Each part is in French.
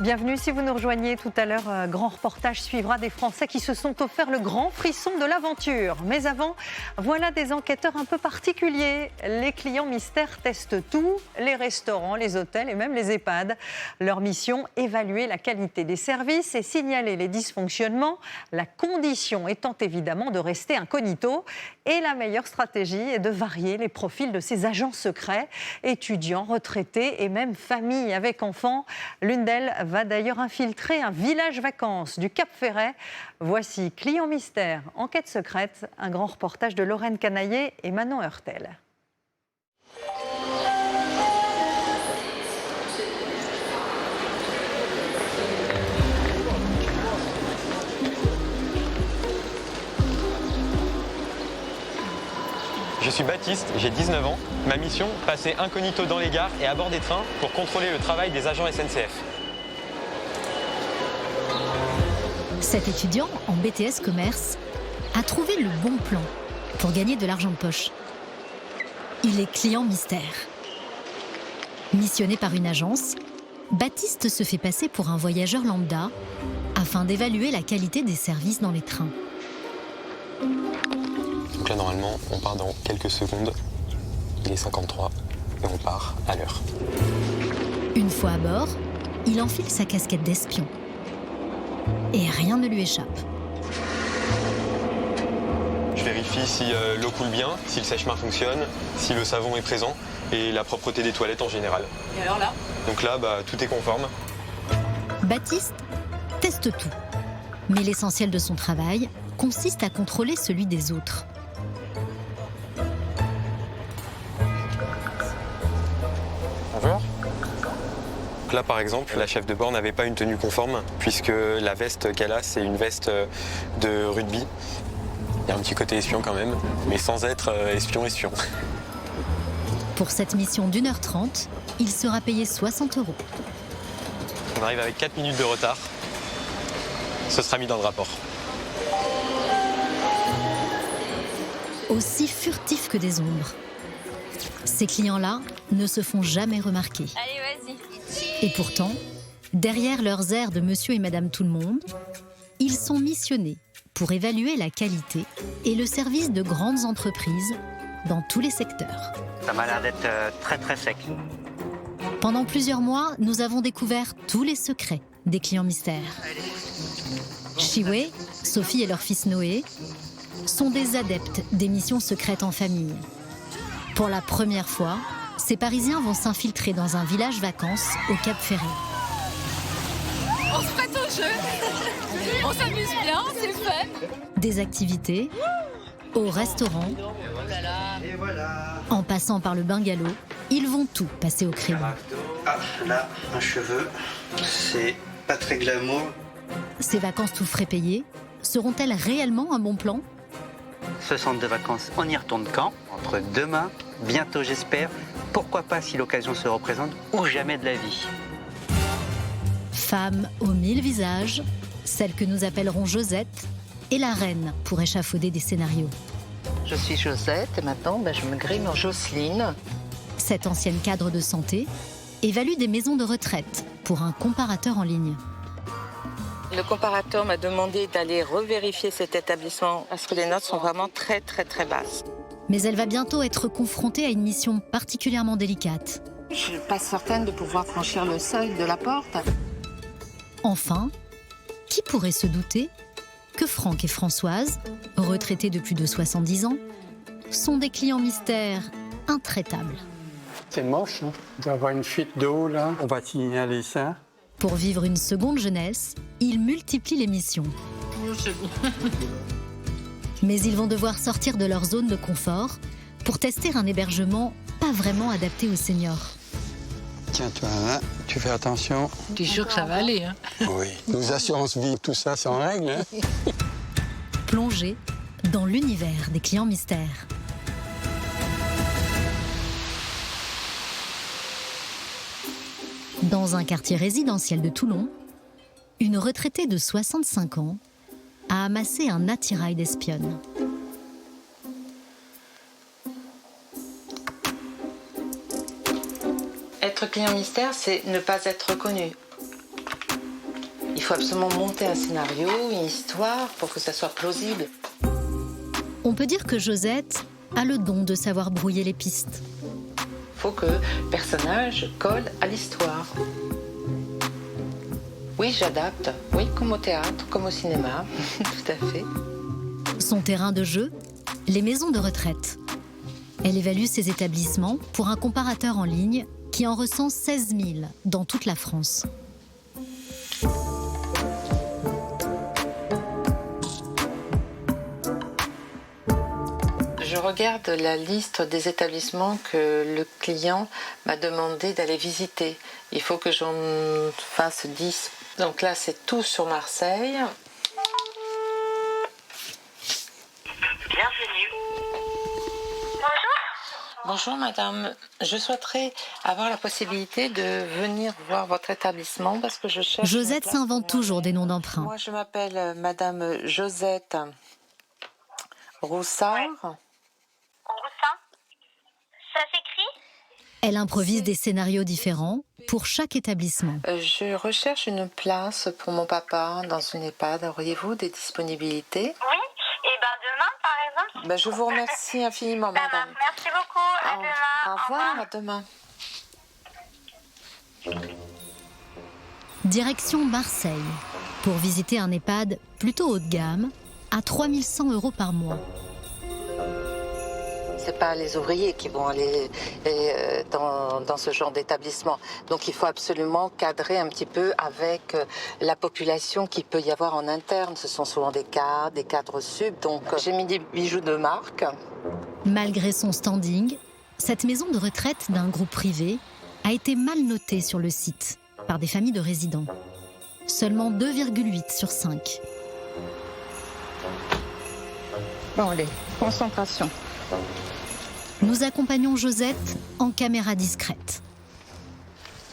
Bienvenue si vous nous rejoignez tout à l'heure. Grand reportage suivra des Français qui se sont offerts le grand frisson de l'aventure. Mais avant, voilà des enquêteurs un peu particuliers. Les clients mystères testent tout, les restaurants, les hôtels et même les EHPAD. Leur mission, évaluer la qualité des services et signaler les dysfonctionnements, la condition étant évidemment de rester incognito. Et la meilleure stratégie est de varier les profils de ces agents secrets, étudiants, retraités et même familles avec enfants. L'une d'elles va d'ailleurs infiltrer un village vacances du Cap Ferret. Voici Client Mystère, enquête secrète, un grand reportage de Lorraine Canaillé et Manon Heurtel. Je suis Baptiste, j'ai 19 ans. Ma mission, passer incognito dans les gares et à bord des trains pour contrôler le travail des agents SNCF. Cet étudiant en BTS Commerce a trouvé le bon plan pour gagner de l'argent de poche. Il est client mystère. Missionné par une agence, Baptiste se fait passer pour un voyageur lambda afin d'évaluer la qualité des services dans les trains. Donc là, normalement, on part dans quelques secondes. Il est 53 et on part à l'heure. Une fois à bord, il enfile sa casquette d'espion. Et rien ne lui échappe. Je vérifie si l'eau coule bien, si le sèche-main fonctionne, si le savon est présent et la propreté des toilettes en général. Et alors là ? Donc là, tout est conforme. Baptiste teste tout. Mais l'essentiel de son travail consiste à contrôler celui des autres. Bonjour. Donc là, par exemple, la chef de bord n'avait pas une tenue conforme puisque la veste qu'elle a, c'est une veste de rugby. Il y a un petit côté espion quand même, mais sans être espion. Pour cette mission d'1h30, il sera payé 60 €. On arrive avec 4 minutes de retard. Ce sera mis dans le rapport. Aussi furtif que des ombres. Ces clients-là ne se font jamais remarquer. Allez, vas-y. Et pourtant, derrière leurs airs de monsieur et madame tout le monde, ils sont missionnés pour évaluer la qualité et le service de grandes entreprises dans tous les secteurs. Ça m'a l'air d'être très sec. Pendant plusieurs mois, nous avons découvert tous les secrets des clients mystères. Chiwei, Sophie et leur fils Noé sont des adeptes des missions secrètes en famille. Pour la première fois, ces Parisiens vont s'infiltrer dans un village vacances au Cap Ferret. On se prête au jeu. On s'amuse bien, c'est fun. Des activités au restaurant, en passant par le bungalow, ils vont tout passer au crayon. Ah, là, un cheveu, c'est pas très glamour. Ces vacances tout frais payées seront-elles réellement un bon plan ? Ce centre de vacances, on y retourne quand ? Entre demain, bientôt j'espère, pourquoi pas si l'occasion se représente, ou jamais de la vie. Femme aux 1000 visages, celle que nous appellerons Josette est la reine pour échafauder des scénarios. Je suis Josette et maintenant je me grime en Jocelyne. Cette ancienne cadre de santé évalue des maisons de retraite pour un comparateur en ligne. Le comparateur m'a demandé d'aller revérifier cet établissement parce que les notes sont vraiment très basses. Mais elle va bientôt être confrontée à une mission particulièrement délicate. Je ne suis pas certaine de pouvoir franchir le seuil de la porte. Enfin, qui pourrait se douter que Franck et Françoise, retraités de plus de 70 ans, sont des clients mystères intraitables. C'est moche, hein. Il doit y avoir une fuite d'eau là. On va signaler ça. Pour vivre une seconde jeunesse, ils multiplient les missions. Mais ils vont devoir sortir de leur zone de confort pour tester un hébergement pas vraiment adapté aux seniors. Tiens-toi là, tu fais attention. Tu es sûr que ça va aller, hein ? Oui. Nos assurances vie, tout ça, c'est en règle. Hein. Plongés dans l'univers des clients mystères. Dans un quartier résidentiel de Toulon, une retraitée de 65 ans a amassé un attirail d'espionne. Être client mystère, c'est ne pas être reconnu. Il faut absolument monter un scénario, une histoire, pour que ça soit plausible. On peut dire que Josette a le don de savoir brouiller les pistes. Il faut que le personnage colle à l'histoire. Oui, j'adapte. Oui, comme au théâtre, comme au cinéma. Tout à fait. Son terrain de jeu, les maisons de retraite. Elle évalue ces établissements pour un comparateur en ligne qui en recense 16 000 dans toute la France. Je regarde la liste des établissements que le client m'a demandé d'aller visiter. Il faut que j'en fasse 10. Donc là, c'est tout sur Marseille. Bienvenue. Bonjour madame, je souhaiterais avoir la possibilité de venir voir votre établissement parce que je cherche... Josette s'invente toujours des noms d'emprunt. Moi, je m'appelle madame Josette Roussard. Roussin. Ça s'écrit? Elle improvise des scénarios différents pour chaque établissement. Je recherche une place pour mon papa dans une EHPAD. Auriez-vous des disponibilités? Oui. Et demain, par exemple? Je vous remercie infiniment, Ça va. madame. Merci beaucoup. À demain. Au revoir, à demain. Direction Marseille, pour visiter un EHPAD plutôt haut de gamme, à 3 100 € par mois. C'est pas les ouvriers qui vont aller dans ce genre d'établissement. Donc il faut absolument cadrer un petit peu avec la population qu'il peut y avoir en interne. Ce sont souvent des cadres sub. Donc j'ai mis des bijoux de marque. Malgré son standing, cette maison de retraite d'un groupe privé a été mal notée sur le site par des familles de résidents. Seulement 2,8 sur 5. Bon allez, concentration. Nous accompagnons Josette en caméra discrète.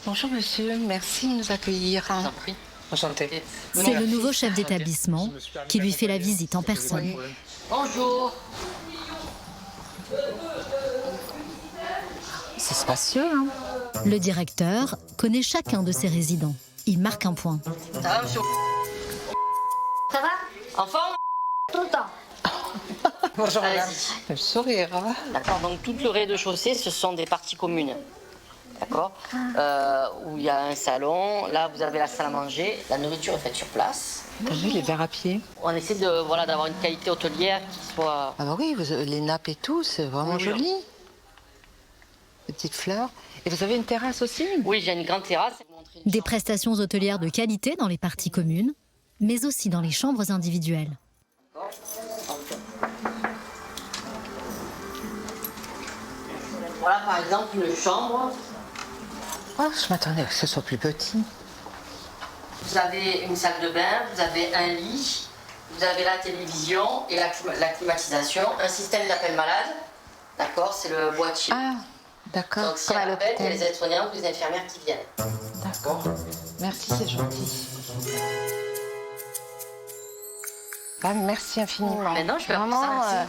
Bonjour monsieur, merci de nous accueillir. Enchanté. C'est le nouveau chef d'établissement qui lui fait la visite en personne. Bonjour. C'est spacieux, hein? Le directeur connaît chacun de ses résidents. Il marque un point. Ça va, monsieur? Ça va? En forme? Tout le temps. Bonjour Allez-y. madame. Le sourire, hein? D'accord, donc tout le rez-de-chaussée, ce sont des parties communes. D'accord? Où il y a un salon, là vous avez la salle à manger, la nourriture est faite sur place. T'as vu les verres à pied? On essaie d'avoir une qualité hôtelière qui soit... Ah bah oui, les nappes et tout, c'est vraiment Oui, joli. Des petites fleurs. Et vous avez une terrasse aussi? Oui, j'ai une grande terrasse. Des prestations hôtelières de qualité dans les parties communes, mais aussi dans les chambres individuelles. Voilà par exemple une chambre. Oh, je m'attendais à ce que ce soit plus petit. Vous avez une salle de bain, vous avez un lit, vous avez la télévision et la climatisation, un système d'appel malade. D'accord, c'est le boîtier. Ah, d'accord. Donc si elle appelle, il y a les aides-soignantes ou les infirmières qui viennent. D'accord. Merci, c'est gentil. Ah, merci infiniment. Maintenant, je vais vraiment,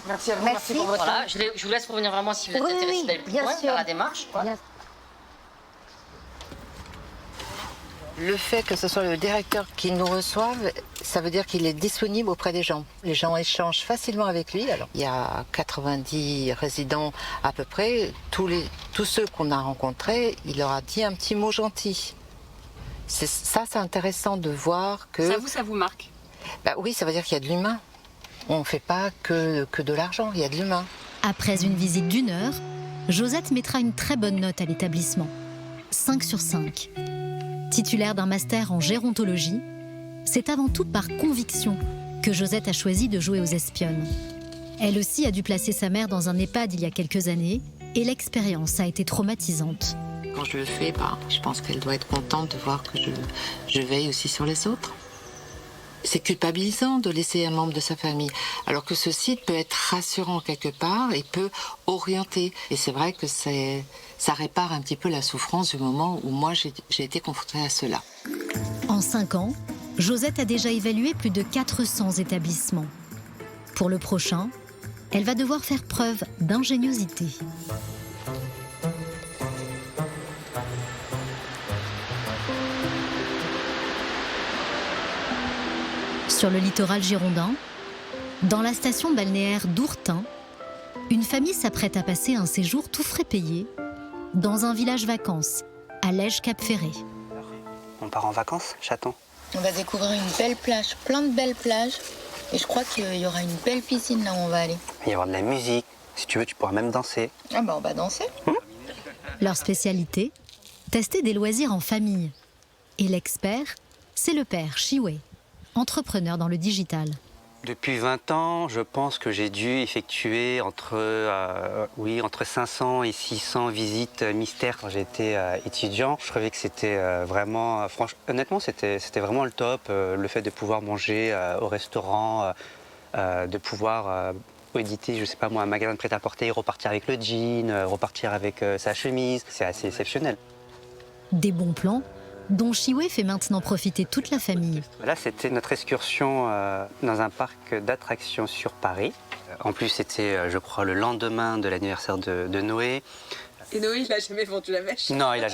merci à vous. merci pour votre Voilà, je vous laisse revenir vraiment si vous êtes Oui, intéressé oui, d'aller plus bien loin sûr. dans la démarche. Quoi. Bien. Le fait que ce soit le directeur qui nous reçoive, ça veut dire qu'il est disponible auprès des gens. Les gens échangent facilement avec lui. Alors, il y a 90 résidents à peu près. Tous ceux qu'on a rencontrés, il leur a dit un petit mot gentil. C'est intéressant de voir que... Ça vous marque? Bah oui, ça veut dire qu'il y a de l'humain. On ne fait pas que de l'argent, il y a de l'humain. Après une visite d'1 heure, Josette mettra une très bonne note à l'établissement. 5 sur 5. Titulaire d'un master en gérontologie, c'est avant tout par conviction que Josette a choisi de jouer aux espionnes. Elle aussi a dû placer sa mère dans un EHPAD il y a quelques années et l'expérience a été traumatisante. Quand je le fais, je pense qu'elle doit être contente de voir que je veille aussi sur les autres. C'est culpabilisant de laisser un membre de sa famille, alors que ce site peut être rassurant quelque part et peut orienter. Et c'est vrai que ça répare un petit peu la souffrance du moment où moi j'ai été confrontée à cela. En 5 ans, Josette a déjà évalué plus de 400 établissements. Pour le prochain, elle va devoir faire preuve d'ingéniosité. Sur le littoral girondin, dans la station balnéaire d'Ourtin, une famille s'apprête à passer un séjour tout frais payé dans un village vacances à Lège-Cap-Ferré. On part en vacances, chaton? On va découvrir une belle plage, plein de belles plages. Et je crois qu'il y aura une belle piscine là où on va aller. Il va y avoir de la musique. Si tu veux, tu pourras même danser. Ah bah on va danser. Leur spécialité, tester des loisirs en famille. Et l'expert, c'est le père Chiwei, entrepreneur dans le digital. Depuis 20 ans, je pense que j'ai dû effectuer entre 500 et 600 visites mystères quand j'étais étudiant. Je trouvais que c'était vraiment, honnêtement, c'était vraiment le top. Le fait de pouvoir manger au restaurant, de pouvoir éditer, je sais pas moi, un magasin de prêt-à-porter, repartir avec le jean, repartir avec sa chemise, c'est assez exceptionnel. Des bons plans dont Chiwei fait maintenant profiter toute la famille. Là, c'était notre excursion dans un parc d'attractions sur Paris. En plus, c'était, je crois, le lendemain de l'anniversaire de Noé. Et Noé, il n'a jamais vendu la mèche? Non, il a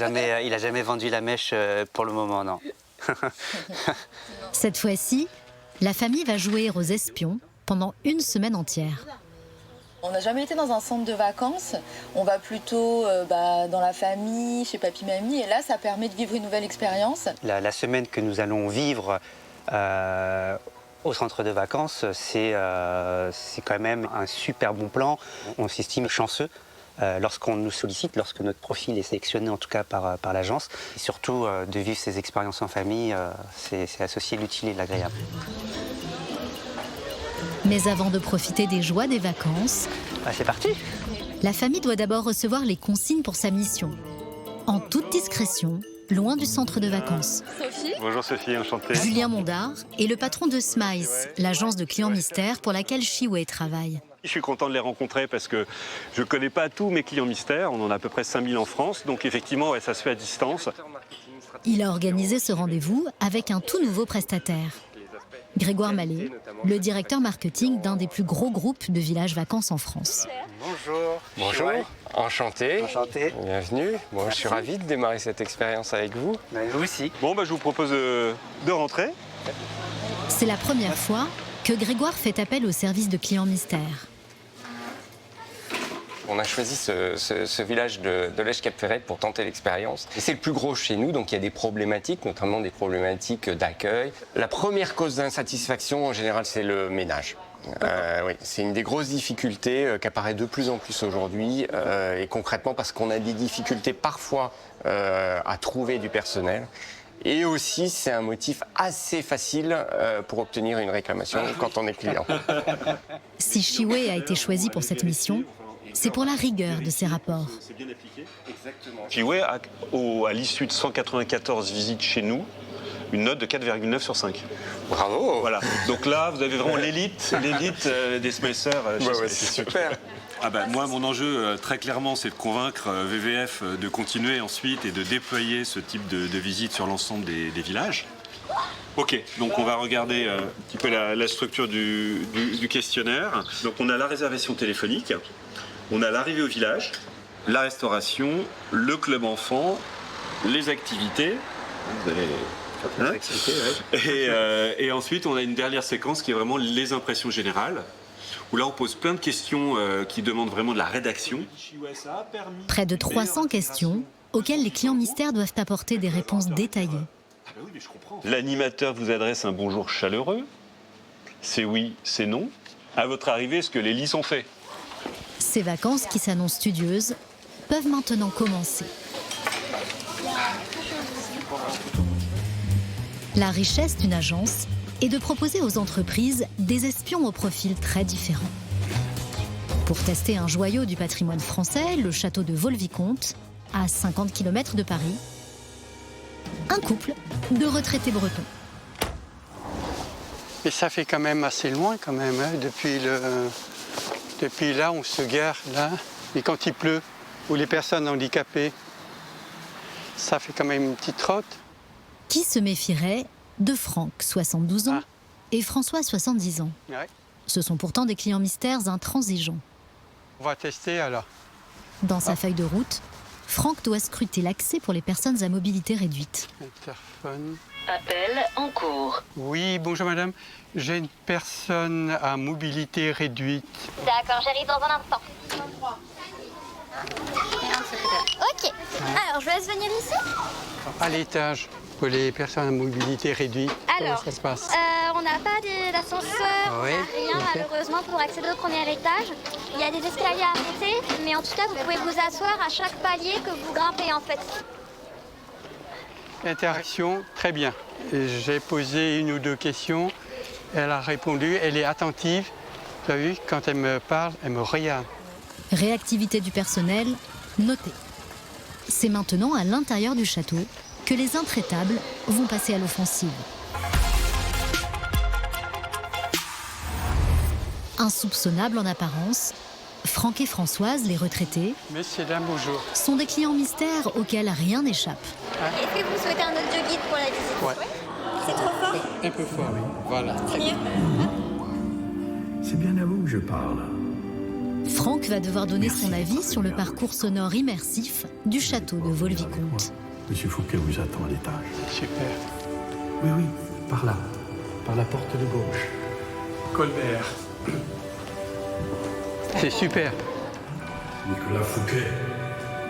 jamais vendu la mèche pour le moment, non. Cette fois-ci, la famille va jouer aux espions pendant une semaine entière. On n'a jamais été dans un centre de vacances. On va plutôt dans la famille, chez papy-mamie. Et là, ça permet de vivre une nouvelle expérience. La semaine que nous allons vivre au centre de vacances, c'est quand même un super bon plan. On s'estime chanceux lorsqu'on nous sollicite, lorsque notre profil est sélectionné en tout cas par l'agence. Et surtout, de vivre ces expériences en famille, c'est associer l'utile et l'agréable. Mais avant de profiter des joies des vacances, C'est parti! la famille doit d'abord recevoir les consignes pour sa mission. En toute discrétion, loin du centre de vacances. Sophie? Bonjour Sophie, enchanté. Julien Mondard est le patron de Smice, l'agence de clients mystères pour laquelle Chiwei travaille. Je suis content de les rencontrer parce que je ne connais pas tous mes clients mystères. On en a à peu près 5000 en France, donc effectivement, ça se fait à distance. Il a organisé ce rendez-vous avec un tout nouveau prestataire. Grégoire Mallet, le directeur marketing d'un des plus gros groupes de villages vacances en France. Bonjour. Bonjour. Enchanté. Enchanté. Bienvenue. Bon, je suis ravi de démarrer cette expérience avec vous. Vous aussi. Bon, je vous propose de rentrer. C'est la première fois que Grégoire fait appel au service de clients mystères. On a choisi ce village de Lège-Cap-Ferret pour tenter l'expérience. Et c'est le plus gros chez nous, donc il y a des problématiques, notamment des problématiques d'accueil. La première cause d'insatisfaction, en général, c'est le ménage. Oui, c'est une des grosses difficultés qui apparaît de plus en plus aujourd'hui, et concrètement parce qu'on a des difficultés parfois à trouver du personnel. Et aussi, c'est un motif assez facile pour obtenir une réclamation quand on est client. Si Chiwei a été choisi pour cette mission, c'est pour la rigueur de ses rapports. Chiwei a, à l'issue de 194 visites chez nous, une note de 4,9 sur 5. Bravo. Voilà. Donc là, vous avez vraiment l'élite des smicers. C'est super. Moi, mon enjeu, très clairement, c'est de convaincre VVF de continuer ensuite et de déployer ce type de visite sur l'ensemble des villages. Ok, donc on va regarder un petit peu la structure du questionnaire. Donc on a la réservation téléphonique, on a l'arrivée au village, la restauration, le club enfant, les activités. Vous allez... et ensuite, on a une dernière séquence qui est vraiment les impressions générales, où là, on pose plein de questions qui demandent vraiment de la rédaction. Près de 300 questions auxquelles les clients mystères doivent apporter des réponses détaillées. L'animateur vous adresse un bonjour chaleureux. C'est oui, c'est non. À votre arrivée, est-ce que les lits sont faits? Ces vacances qui s'annoncent studieuses peuvent maintenant commencer. La richesse d'une agence est de proposer aux entreprises des espions au profil très différents. Pour tester un joyau du patrimoine français, le château de Vaux-le-Vicomte, à 50 km de Paris, un couple de retraités bretons. Et ça fait quand même assez loin quand même, hein, depuis là, on se gare là. Et quand il pleut, ou les personnes handicapées, ça fait quand même une petite trotte. Qui se méfierait de Franck, 72 ans, et François, 70 ans. Ouais. Ce sont pourtant des clients mystères intransigeants. On va tester alors. Dans sa feuille de route, Franck doit scruter l'accès pour les personnes à mobilité réduite. Interphone. Appel en cours. Oui, bonjour madame. J'ai une personne à mobilité réduite. D'accord, j'arrive dans un instant. Ok, alors je vous laisse venir ici. À l'étage, pour les personnes à mobilité réduite, Alors, comment ça se passe? On n'a pas d'ascenseur, Oui, rien ok. malheureusement pour accéder au premier étage. Il y a des escaliers à monter, mais en tout cas vous pouvez vous asseoir à chaque palier que vous grimpez en fait. Interaction, très bien. J'ai posé 1 ou 2 questions, elle a répondu, elle est attentive. Vous avez vu, quand elle me parle, elle me regarde. Réactivité du personnel, notée. C'est maintenant à l'intérieur du château que les intraitables vont passer à l'offensive. Insoupçonnables en apparence, Franck et Françoise, les retraités, Messieurs, dames, bonjour. sont des clients mystères auxquels rien n'échappe. Est-ce que vous souhaitez un audio guide pour la visite? Ouais. C'est trop fort? Un peu fort, oui. Voilà. C'est mieux? C'est bien à vous que je parle. Franck va devoir donner son avis sur le parcours sonore immersif du château de Vaux-le-Vicomte. Monsieur Fouquet vous attend à l'étage. Super. Oui, oui, par là. Par la porte de gauche. Colbert. C'est super. Nicolas Fouquet,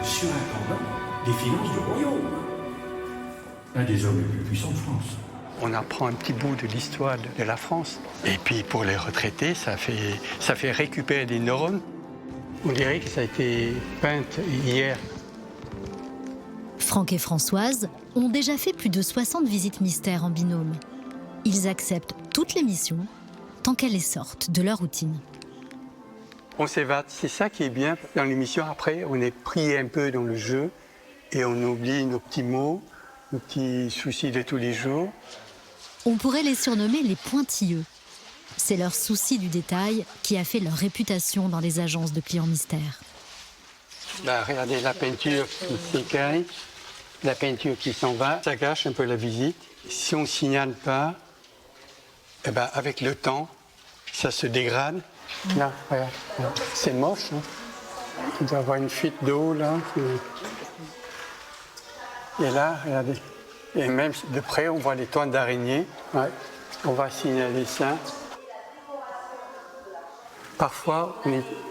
surintendant des finances du royaume. Un des hommes les plus puissants de France. On apprend un petit bout de l'histoire de la France. Et puis pour les retraités, ça fait récupérer des neurones. On dirait que ça a été peint hier. Franck et Françoise ont déjà fait plus de 60 visites mystères en binôme. Ils acceptent toutes les missions tant qu'elles les sortent de leur routine. On s'évade, c'est ça qui est bien dans l'émission. Après, on est pris un peu dans le jeu et on oublie nos petits mots, nos petits soucis de tous les jours. On pourrait les surnommer les pointilleux. C'est leur souci du détail qui a fait leur réputation dans les agences de clients mystères. Là, regardez la peinture qui s'écaille, la peinture qui s'en va, ça gâche un peu la visite. Si on ne signale pas, eh ben, avec le temps, ça se dégrade. Là, regarde, c'est moche. Hein. Il doit y avoir une fuite d'eau là. Et là, regardez. Et même de près, on voit les toiles d'araignée. Ouais. On va signaler ça. Parfois,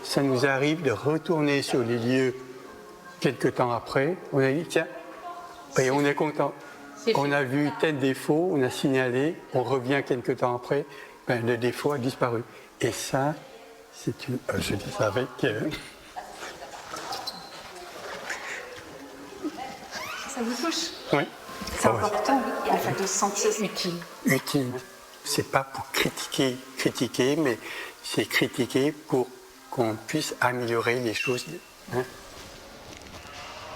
ça nous arrive de retourner sur les lieux quelques temps après. On a dit, tiens, et on est content. On a vu tel défaut, on a signalé, on revient quelques temps après, ben, le défaut a disparu. Et ça, c'est une... je dis ça avec... Ça vous touche? Oui. C'est important, en fait, de se sentir utile. Utile. C'est pas pour critiquer, mais c'est critiquer pour qu'on puisse améliorer les choses. Hein?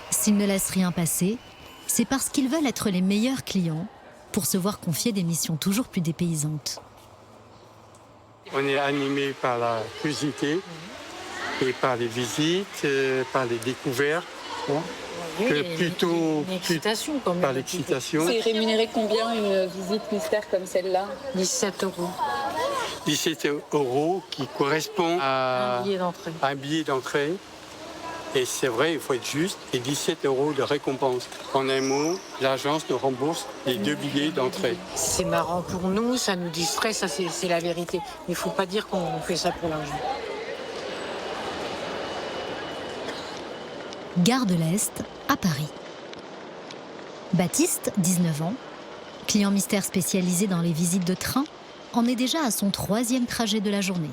S'ils ne laissent rien passer, c'est parce qu'ils veulent être les meilleurs clients pour se voir confier des missions toujours plus dépaysantes. On est animé par la curiosité et par les visites, par les découvertes. Hein? Oui, que plutôt l'excitation quand même. Par l'excitation. C'est rémunéré combien une visite mystère comme celle-là? 17 €. 17 € qui correspond à un billet d'entrée. Et c'est vrai, il faut être juste. Et 17 € de récompense. En un mot, l'agence nous rembourse les 2 billets d'entrée. C'est marrant pour nous, ça nous distrait, ça c'est la vérité. Mais il ne faut pas dire qu'on fait ça pour l'argent. Gare de l'Est, à Paris. Baptiste, 19 ans, client mystère spécialisé dans les visites de train, en est déjà à son 3e trajet de la journée.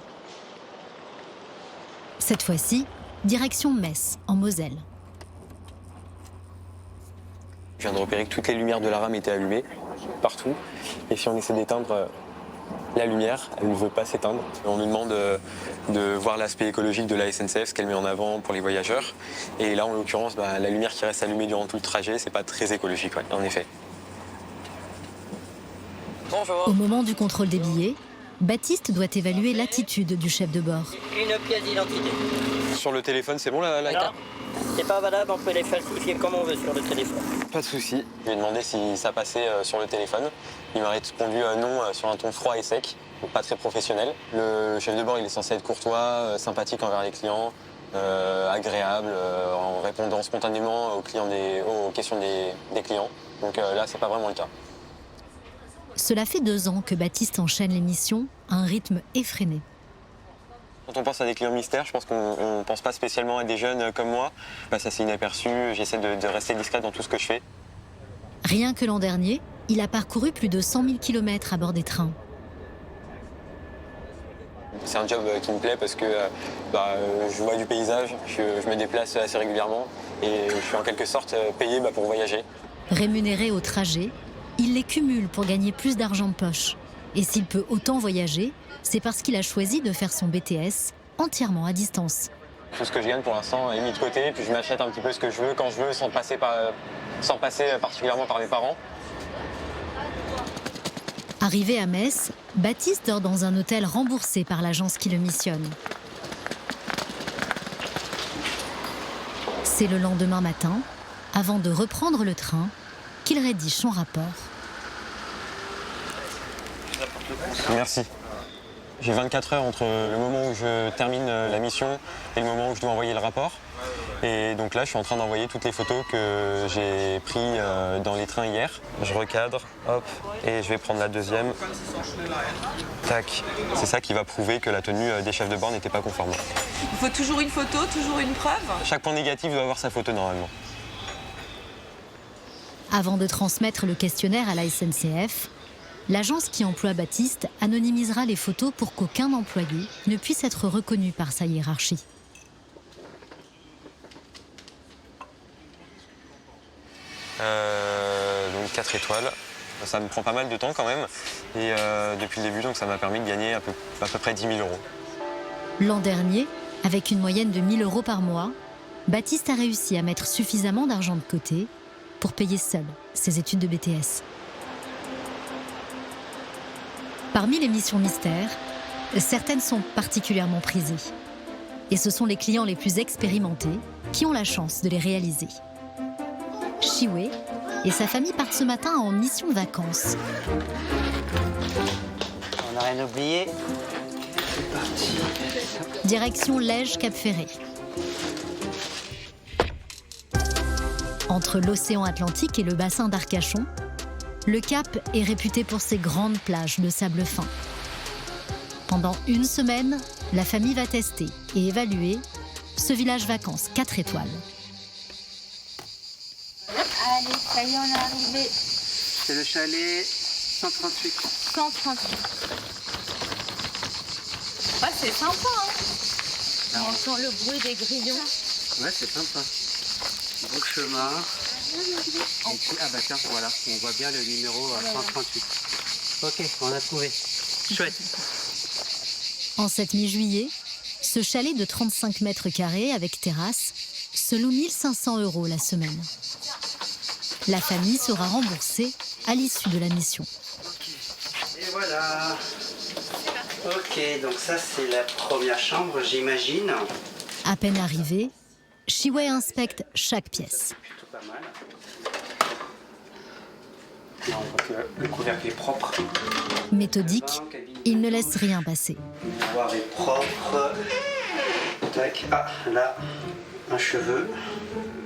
Cette fois-ci, direction Metz, en Moselle. Je viens de repérer que toutes les lumières de la rame étaient allumées, partout. Et si on essaie d'éteindre la lumière, elle ne veut pas s'éteindre. On nous demande de voir l'aspect écologique de la SNCF, ce qu'elle met en avant pour les voyageurs. Et là, en l'occurrence, la lumière qui reste allumée durant tout le trajet, c'est pas très écologique, en effet. Au moment du contrôle des billets, Baptiste doit évaluer l'attitude du chef de bord. Une pièce d'identité. Sur le téléphone, c'est bon la carte? C'est pas valable, on peut les falsifier comme on veut sur le téléphone. Pas de souci. Je lui ai demandé si ça passait sur le téléphone. Il m'a répondu non sur un ton froid et sec, donc pas très professionnel. Le chef de bord, il est censé être courtois, sympathique envers les clients, agréable, en répondant spontanément aux questions des clients. Donc là, c'est pas vraiment le cas. Cela fait 2 ans que Baptiste enchaîne les missions à un rythme effréné. Quand on pense à des clients mystères, je pense qu'on ne pense pas spécialement à des jeunes comme moi. Je passe assez inaperçu, j'essaie de rester discret dans tout ce que je fais. Rien que l'an dernier, il a parcouru plus de 100 000 km à bord des trains. C'est un job qui me plaît parce que je vois du paysage, je me déplace assez régulièrement et je suis en quelque sorte payé pour voyager. Rémunéré au trajet, il les cumule pour gagner plus d'argent de poche. Et s'il peut autant voyager, c'est parce qu'il a choisi de faire son BTS entièrement à distance. Tout ce que je gagne pour l'instant est mis de côté, puis je m'achète un petit peu ce que je veux, quand je veux, sans passer particulièrement par mes parents. Arrivé à Metz, Baptiste dort dans un hôtel remboursé par l'agence qui le missionne. C'est le lendemain matin, avant de reprendre le train, qu'il rédige son rapport. Merci. J'ai 24 heures entre le moment où je termine la mission et le moment où je dois envoyer le rapport. Et donc là, je suis en train d'envoyer toutes les photos que j'ai prises dans les trains hier. Je recadre, hop, et je vais prendre la deuxième. Tac. C'est ça qui va prouver que la tenue des chefs de bord n'était pas conforme. Il faut toujours une photo, toujours une preuve. Chaque point négatif doit avoir sa photo normalement. Avant de transmettre le questionnaire à la SNCF, l'agence qui emploie Baptiste anonymisera les photos pour qu'aucun employé ne puisse être reconnu par sa hiérarchie. Donc 4 étoiles. Ça me prend pas mal de temps quand même. Et depuis le début, donc, ça m'a permis de gagner à peu près 10 000 euros. L'an dernier, avec une moyenne de 1 000 euros par mois, Baptiste a réussi à mettre suffisamment d'argent de côté pour payer seul ses études de BTS. Parmi les missions mystères, certaines sont particulièrement prisées. Et ce sont les clients les plus expérimentés qui ont la chance de les réaliser. Chiwei et sa famille partent ce matin en mission vacances. On n'a rien oublié. C'est parti. Direction Lège-Cap-Ferré. Entre l'océan Atlantique et le bassin d'Arcachon, le Cap est réputé pour ses grandes plages de sable fin. Pendant une semaine, la famille va tester et évaluer ce village vacances 4 étoiles. Allez, ça y est, on est arrivé. C'est le chalet 138. 138. Ah, c'est sympa, hein. On entend le bruit des grillons. Ouais, c'est sympa. Beau chemin. Et puis, ah bah tiens, voilà, on voit bien le numéro 138. Ok, on a trouvé. Chouette. En cette mi-juillet, ce chalet de 35 mètres carrés avec terrasse se loue 1 500 € la semaine. La famille sera remboursée à l'issue de la mission. Et voilà. Ok, donc ça c'est la première chambre, j'imagine. À peine arrivé, Chiwei inspecte chaque pièce. Plutôt pas mal. Là, on voit que le couvercle est propre. Méthodique, il ne laisse rien passer. Le miroir est propre. Tac. Ah, là, un cheveu.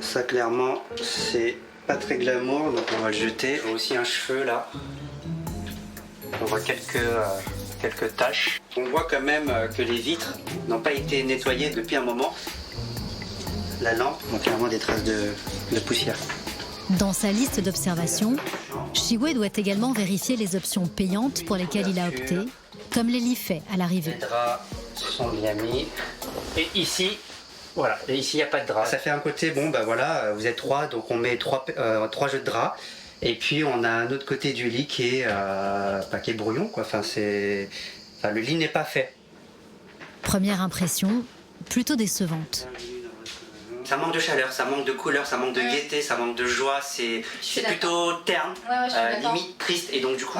Ça, clairement, c'est pas très glamour, donc on va le jeter. On a aussi un cheveu, là. On voit quelques taches. On voit quand même que les vitres n'ont pas été nettoyées depuis un moment. La lampe, donc clairement des traces de poussière. Dans sa liste d'observations, Chiwei doit également vérifier les options payantes pour lesquelles il a opté, comme les lits faits à l'arrivée. Les draps sont bien mis. Et ici, voilà, et ici il n'y a pas de drap. Ça fait un côté, bon bah voilà, vous êtes 3, donc on met 3 jeux de draps. Et puis on a un autre côté du lit qui est brouillon, quoi. Le lit n'est pas fait. Première impression, plutôt décevante. Ça manque de chaleur, ça manque de couleur, ça manque de gaieté, ça manque de joie, c'est plutôt terne, limite triste. Et donc du coup,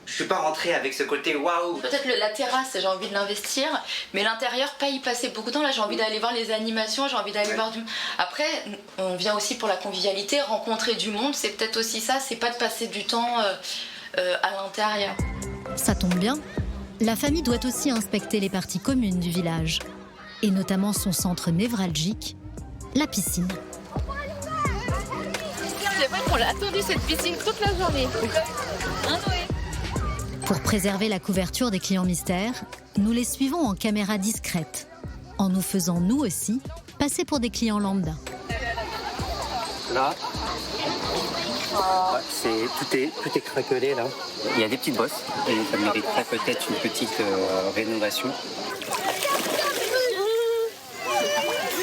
je suis pas rentrée avec ce côté waouh. Peut-être la terrasse, j'ai envie de l'investir, mais l'intérieur, pas y passer beaucoup de temps. Là, j'ai envie d'aller voir les animations, j'ai envie d'aller voir du... Après, on vient aussi pour la convivialité, rencontrer du monde, c'est peut-être aussi ça, c'est pas de passer du temps à l'intérieur. Ça tombe bien, la famille doit aussi inspecter les parties communes du village. et notamment son centre névralgique, la piscine. C'est vrai qu'on l'a attendu cette piscine toute la journée. Hein, Noé ? Pour préserver la couverture des clients mystères, nous les suivons en caméra discrète, en nous faisant nous aussi passer pour des clients lambda. Là, tout est craquelé là. Il y a des petites bosses et ça mériterait peut-être une petite rénovation.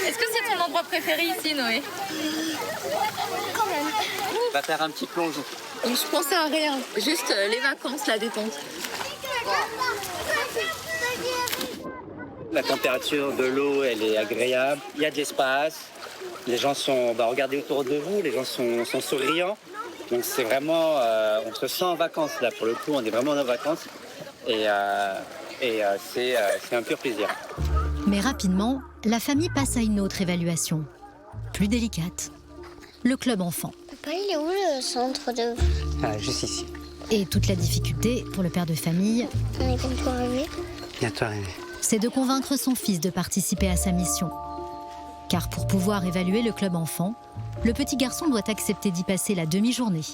Est-ce que c'est ton endroit préféré ici, Noé ? Quand même. On va faire un petit plongeon. Donc je pensais à rien, juste les vacances, la détente. La température de l'eau, elle est agréable. Il y a de l'espace. Les gens sont, regardez autour de vous, les gens sont souriants. Donc c'est vraiment, on se sent en vacances là. Pour le coup, on est vraiment en vacances. Et c'est un pur plaisir. Mais rapidement, la famille passe à une autre évaluation, plus délicate. Le club enfant. Papa, il est où le centre de... Juste ici. Et toute la difficulté pour le père de famille, On est bientôt arrivé. Bientôt arrivé. c'est de convaincre son fils de participer à sa mission. Car pour pouvoir évaluer le club enfant, le petit garçon doit accepter d'y passer la demi-journée.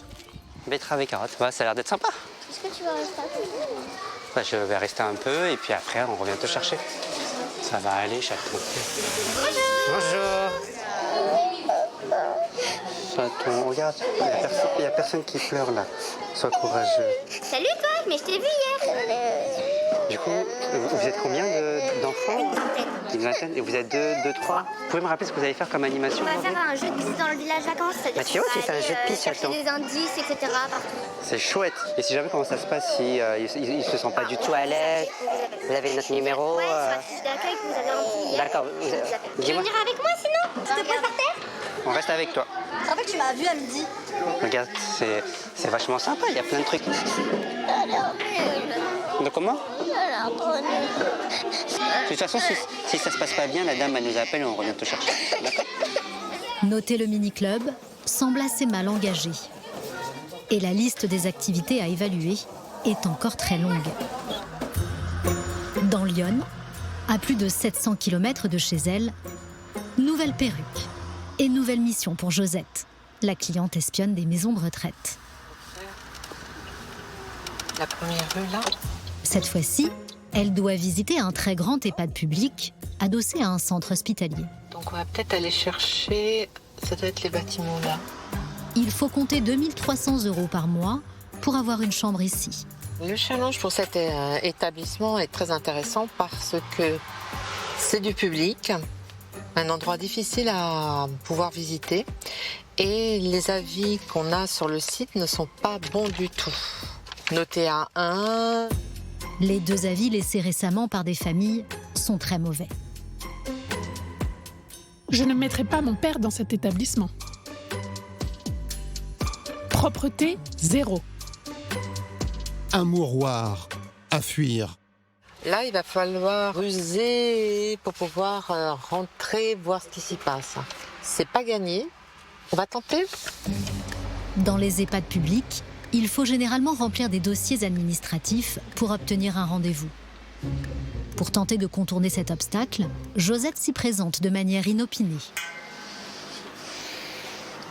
Betterave et carottes, ça a l'air d'être sympa. Est-ce que tu vas rester un peu? Je vais rester un peu et puis après on revient te chercher. Ça va aller, chaton. Bonjour. Chaton, regarde, il n'y a personne qui pleure là. Sois courageux. Salut toi, mais je t'ai vu hier. Du coup, vous êtes combien d'enfants? Une vingtaine. Et vous êtes deux, trois. Vous pouvez me rappeler ce que vous allez faire comme animation? On va faire un jeu de piste dans le village vacances. Bah, tu vois, c'est un jeu de piste, chercher Chaton. des indices, etc. partout. C'est chouette. Et si jamais comment ça se passe si il se sent pas du tout à l'aise? Vous avez notre numéro? Ouais, sur la fiche d'accueil que vous avez remplie hier. D'accord. Tu veux venir avec moi sinon? Je te pose par terre? On reste avec toi. En fait, tu m'as vu à midi. Regarde, c'est vachement sympa, il y a plein de trucs. De comment? De toute façon, si ça se passe pas bien, la dame elle nous appelle et on revient te chercher. D'accord? Noter le mini-club semble assez mal engagé. Et la liste des activités à évaluer est encore très longue. Dans Lyon, à plus de 700 km de chez elle, nouvelle perruque et nouvelle mission pour Josette, la cliente espionne des maisons de retraite. La première rue là. Cette fois-ci, elle doit visiter un très grand EHPAD public adossé à un centre hospitalier. Donc on va peut-être aller chercher, ça doit être les bâtiments là. Il faut compter 2 300 € par mois pour avoir une chambre ici. Le challenge pour cet établissement est très intéressant parce que c'est du public, un endroit difficile à pouvoir visiter et les avis qu'on a sur le site ne sont pas bons du tout. Noté à 1. Les 2 avis laissés récemment par des familles sont très mauvais. Je ne mettrai pas mon père dans cet établissement. Propreté, 0. Un mouroir à fuir. Là, il va falloir ruser pour pouvoir rentrer, voir ce qui s'y passe. C'est pas gagné. On va tenter. Dans les EHPAD publics, il faut généralement remplir des dossiers administratifs pour obtenir un rendez-vous. Pour tenter de contourner cet obstacle, Josette s'y présente de manière inopinée.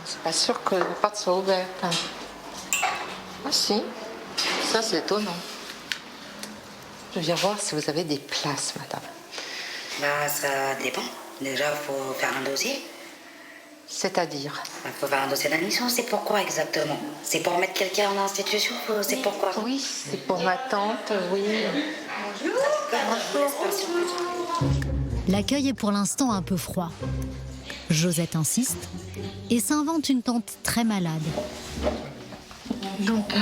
C'est pas sûr que les portes soient ouvertes. Ah si, ça c'est étonnant. Je viens voir si vous avez des places, madame. Là, ça dépend. Déjà, il faut faire un dossier. C'est-à-dire? Il faut faire un dossier d'admission. C'est pourquoi exactement? C'est pour mettre quelqu'un en institution? C'est pourquoi? Oui, c'est pour ma tante, oui. L'accueil est pour l'instant un peu froid. Josette insiste et s'invente une tante très malade. Donc,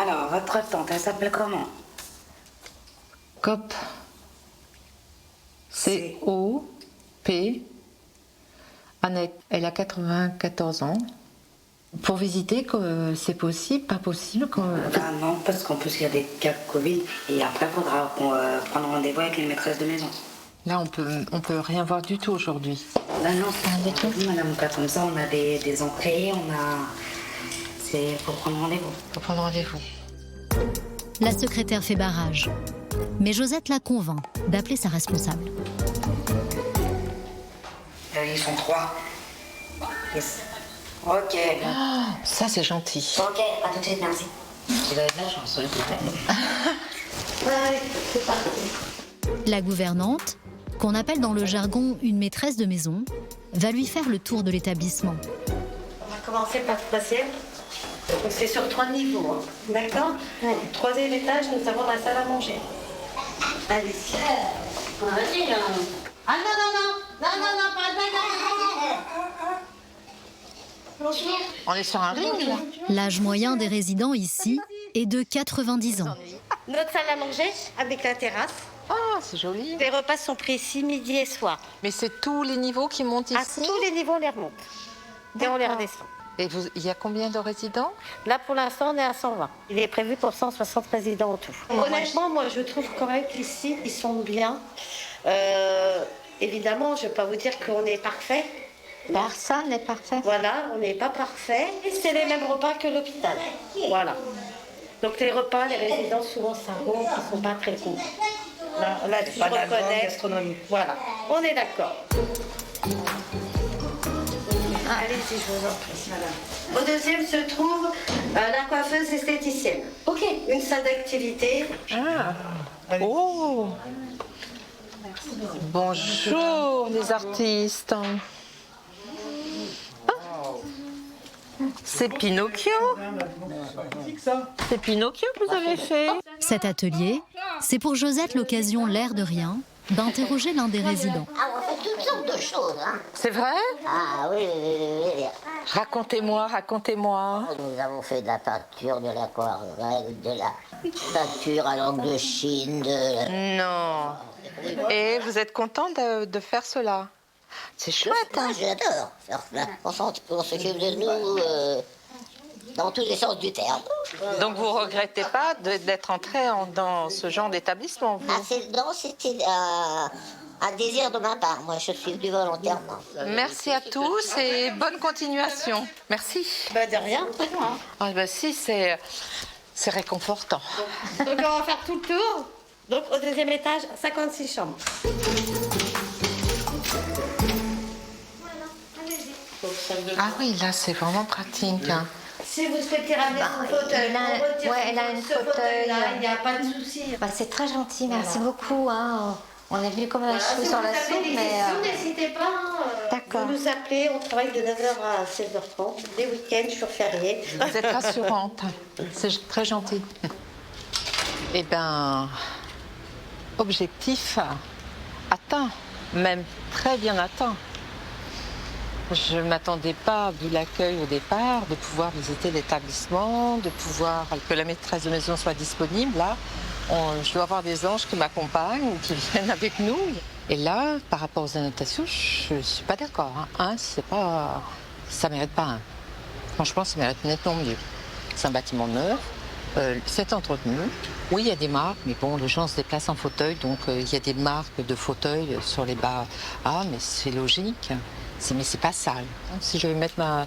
alors, votre tante, elle s'appelle comment? COP. C-O-P. Annette, elle a 94 ans. Pour visiter, c'est possible, pas possible Ah non, parce qu'en plus il y a des cas de Covid et après il faudra prendre rendez-vous avec les maîtresses de maison. Là, on peut rien voir du tout aujourd'hui. Là non, c'est tout, madame, cas comme ça, on a des entrées, faut prendre rendez-vous. Faut prendre rendez-vous. La secrétaire fait barrage. Mais Josette la convainc d'appeler sa responsable. Ils sont 3. Yes. Ok. Ça, c'est gentil. Ok, à tout de suite, merci. Vous avez de la chance, oui. Ouais, c'est parti. La gouvernante, qu'on appelle dans le jargon une maîtresse de maison, va lui faire le tour de l'établissement. On va commencer par le troisième. Donc c'est sur 3 niveaux, hein. D'accord. Troisième étage, nous avons la salle à manger. Allez-y. Vas-y, là. Ah non, pas de bagarre. Bonjour. On est sur un ring, là. L'âge moyen des résidents ici est de 90 ans. Notre salle à manger avec la terrasse. Ah, c'est joli. Les repas sont pris ici, midi et soir. Mais c'est tous les niveaux qui montent ici? À tous les niveaux, on les remonte. Et on les redescend. Et il y a combien de résidents? Là, pour l'instant, on est à 120. Il est prévu pour 160 résidents en tout. Honnêtement, moi, je trouve quand même qu'ici, ils sont bien. Évidemment, je ne vais pas vous dire qu'on est parfait. Personne n'est parfait. Voilà, on n'est pas parfait. C'est les mêmes repas que l'hôpital. Voilà. Donc les repas, les résidents, souvent, ça vaut, ils ne sont pas très bons. Là, je reconnais. Gastronomie. Voilà, on est d'accord. Allez-y, je vous en prie, madame. Au deuxième se trouve la coiffeuse esthéticienne. Ok. Une salle d'activité. Ah. Oh. Bonjour, les artistes. C'est Pinocchio. C'est Pinocchio que vous avez fait. Cet atelier, c'est pour Josette l'occasion, l'air de rien, d'interroger l'un des résidents. Ah, on fait toutes sortes de choses, hein. C'est vrai? Ah oui. Racontez-moi. Nous avons fait de la peinture, de l'aquarelle, de la peinture à l'encre de Chine, Non. Et vous êtes content de faire cela? C'est chouette, hein? J'adore faire cela. On s'occupe de nous dans tous les sens du terme. Donc vous regrettez pas d'être entré dans ce genre d'établissement, vous? Non, c'était un désir de ma part. Moi, je suis venue volontairement. Merci à tous et bonne continuation. Merci. De rien. Ah, si, c'est réconfortant. Donc on va faire tout le tour. Donc au deuxième étage, 56 chambres. Ah oui, là, c'est vraiment pratique. Hein. Si vous souhaitez ramener son fauteuil, elle a un fauteuil. Il n'y a pas de souci. C'est très gentil, merci beaucoup. Hein. On est venu comme un cheveu sur la soupe, mais... N'hésitez pas. Vous nous appelez, on travaille de 9h à 16h30. Les week-ends, jours fériés. Vous êtes rassurante. C'est très gentil. Eh bien, objectif atteint, même très bien atteint. Je ne m'attendais pas, vu l'accueil au départ, de pouvoir visiter l'établissement, de pouvoir que la maîtresse de maison soit disponible. Là, je dois avoir des anges qui m'accompagnent ou qui viennent avec nous. Et là, par rapport aux annotations, je ne suis pas d'accord. Hein. Ça ne mérite pas un. Franchement, ça mérite nettement mieux. C'est un bâtiment neuf, c'est entretenu. Oui, il y a des marques, mais bon, les gens se déplacent en fauteuil, donc il y a des marques de fauteuils sur les bas. Ah, mais c'est logique. Mais c'est pas sale. Si je vais mettre un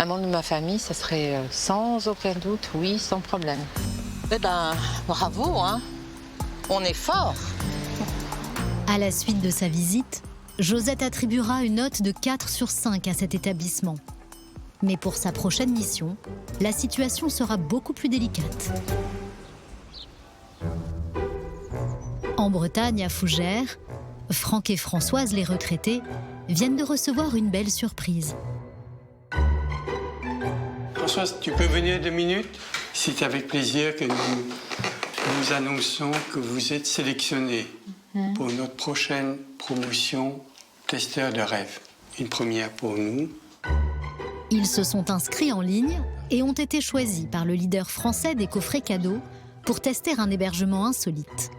membre de ma famille, ça serait sans aucun doute, oui, sans problème. Eh ben, bravo, hein. On est fort. À la suite de sa visite, Josette attribuera une note de 4 sur 5 à cet établissement. Mais pour sa prochaine mission, la situation sera beaucoup plus délicate. En Bretagne, à Fougères, Franck et Françoise, les retraités, viennent de recevoir une belle surprise. Françoise, tu peux venir 2 minutes? C'est avec plaisir que nous annonçons que vous êtes sélectionnée pour notre prochaine promotion testeur de rêve. Une première pour nous. Ils se sont inscrits en ligne et ont été choisis par le leader français des coffrets cadeaux pour tester un hébergement insolite.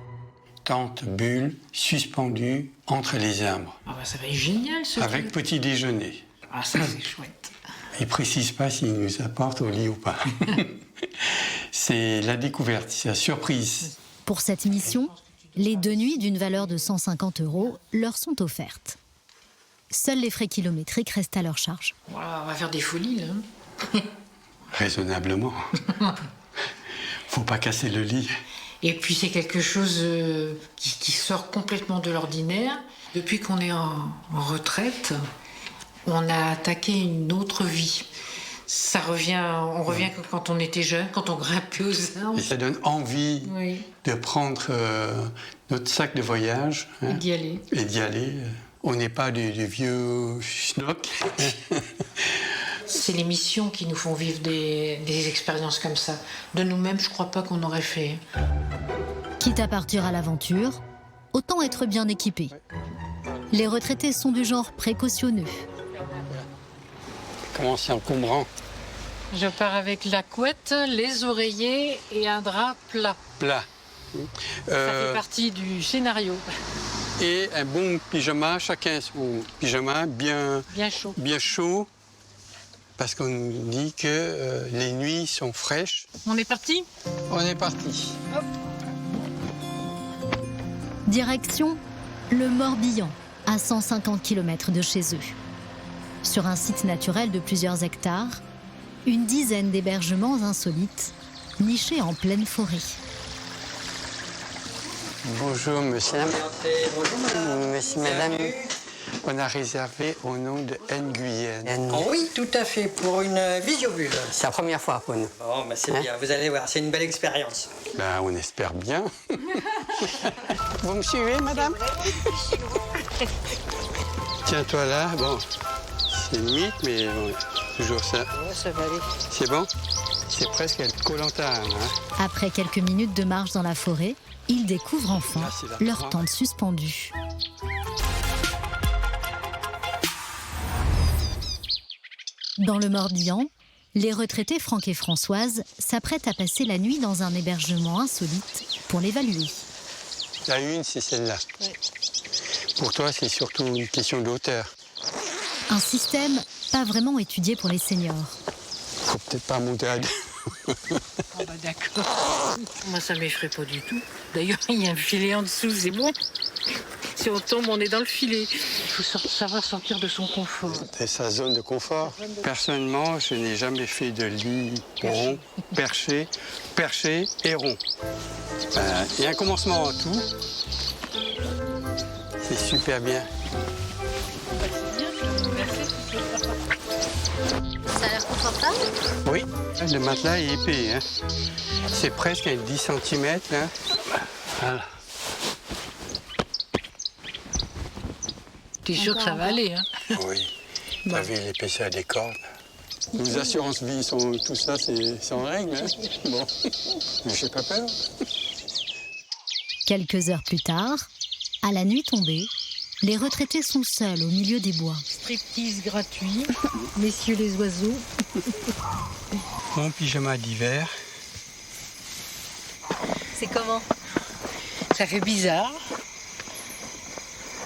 Tente bulle suspendue entre les arbres. Ah bah ça va être génial ce avec truc. petit déjeuner. Ah ça c'est chouette. Il ne précise pas s'il nous apporte au lit ou pas. C'est la découverte, c'est la surprise. Pour cette mission, les 2 nuits d'une valeur de 150 € leur sont offertes. Seuls les frais kilométriques restent à leur charge. Voilà, on va faire des folies là. Raisonnablement. Faut pas casser le lit. Et puis c'est quelque chose qui sort complètement de l'ordinaire. Depuis qu'on est en retraite, on a attaqué une autre vie. On revient que quand on était jeune, quand on grimpait aux arbres. Et ça donne envie de prendre notre sac de voyage. Et d'y aller. Et d'y aller. On n'est pas des vieux schnocks. C'est les missions qui nous font vivre des expériences comme ça. De nous-mêmes, je ne crois pas qu'on aurait fait. Quitte à partir à l'aventure, autant être bien équipé. Les retraités sont du genre précautionneux. Comment c'est encombrant. Je pars avec la couette, les oreillers et un drap plat. Plat. Ça fait partie du scénario. Et un bon pyjama, chacun son pyjama bien chaud. Bien chaud, parce qu'on nous dit que les nuits sont fraîches. On est parti ? On est parti. Hop. Direction le Morbihan, à 150 km de chez eux. Sur un site naturel de plusieurs hectares, une dizaine d'hébergements insolites, nichés en pleine forêt. Bonjour monsieur. Bonjour merci madame. On a réservé au nom de Nguyen. Oui, tout à fait, pour une visiovue. C'est la première fois pour nous. Bon, bah, c'est bien, vous allez voir, c'est une belle expérience. Ben, on espère bien. Vous me suivez, madame? Tiens-toi là, bon, c'est une mythe, mais bon, toujours ça. Ouais, ça va aller. C'est bon? C'est presque Koh-Lanta. Hein? Après quelques minutes de marche dans la forêt, ils découvrent enfin leur tente suspendue. Dans le Morbihan, les retraités Franck et Françoise s'apprêtent à passer la nuit dans un hébergement insolite pour l'évaluer. La une, c'est celle-là. Oui. Pour toi, c'est surtout une question de hauteur. Un système pas vraiment étudié pour les seniors. Faut peut-être pas monter à deux. Ah bah d'accord. Moi, ça ne m'effraie pas du tout. D'ailleurs, il y a un filet en dessous, c'est bon. Si on tombe, on est dans le filet. Il faut savoir sortir de son confort. C'est sa zone de confort. Personnellement, je n'ai jamais fait de lit rond, perché et rond. Il y a un commencement à tout. C'est super bien. Ça a l'air confortable? Oui, le matelas est épais. Hein. C'est presque un 10 cm. Hein. Voilà. T'es sûr que ça va aller, hein? Oui. T'as vu l'épaisseur des cordes? Les assurances vie, tout ça, c'est en règle. Hein. Bon, mais j'ai pas peur. Quelques heures plus tard, à la nuit tombée, les retraités sont seuls au milieu des bois. Striptease gratuit, messieurs les oiseaux. Mon pyjama d'hiver. C'est comment? Ça fait bizarre.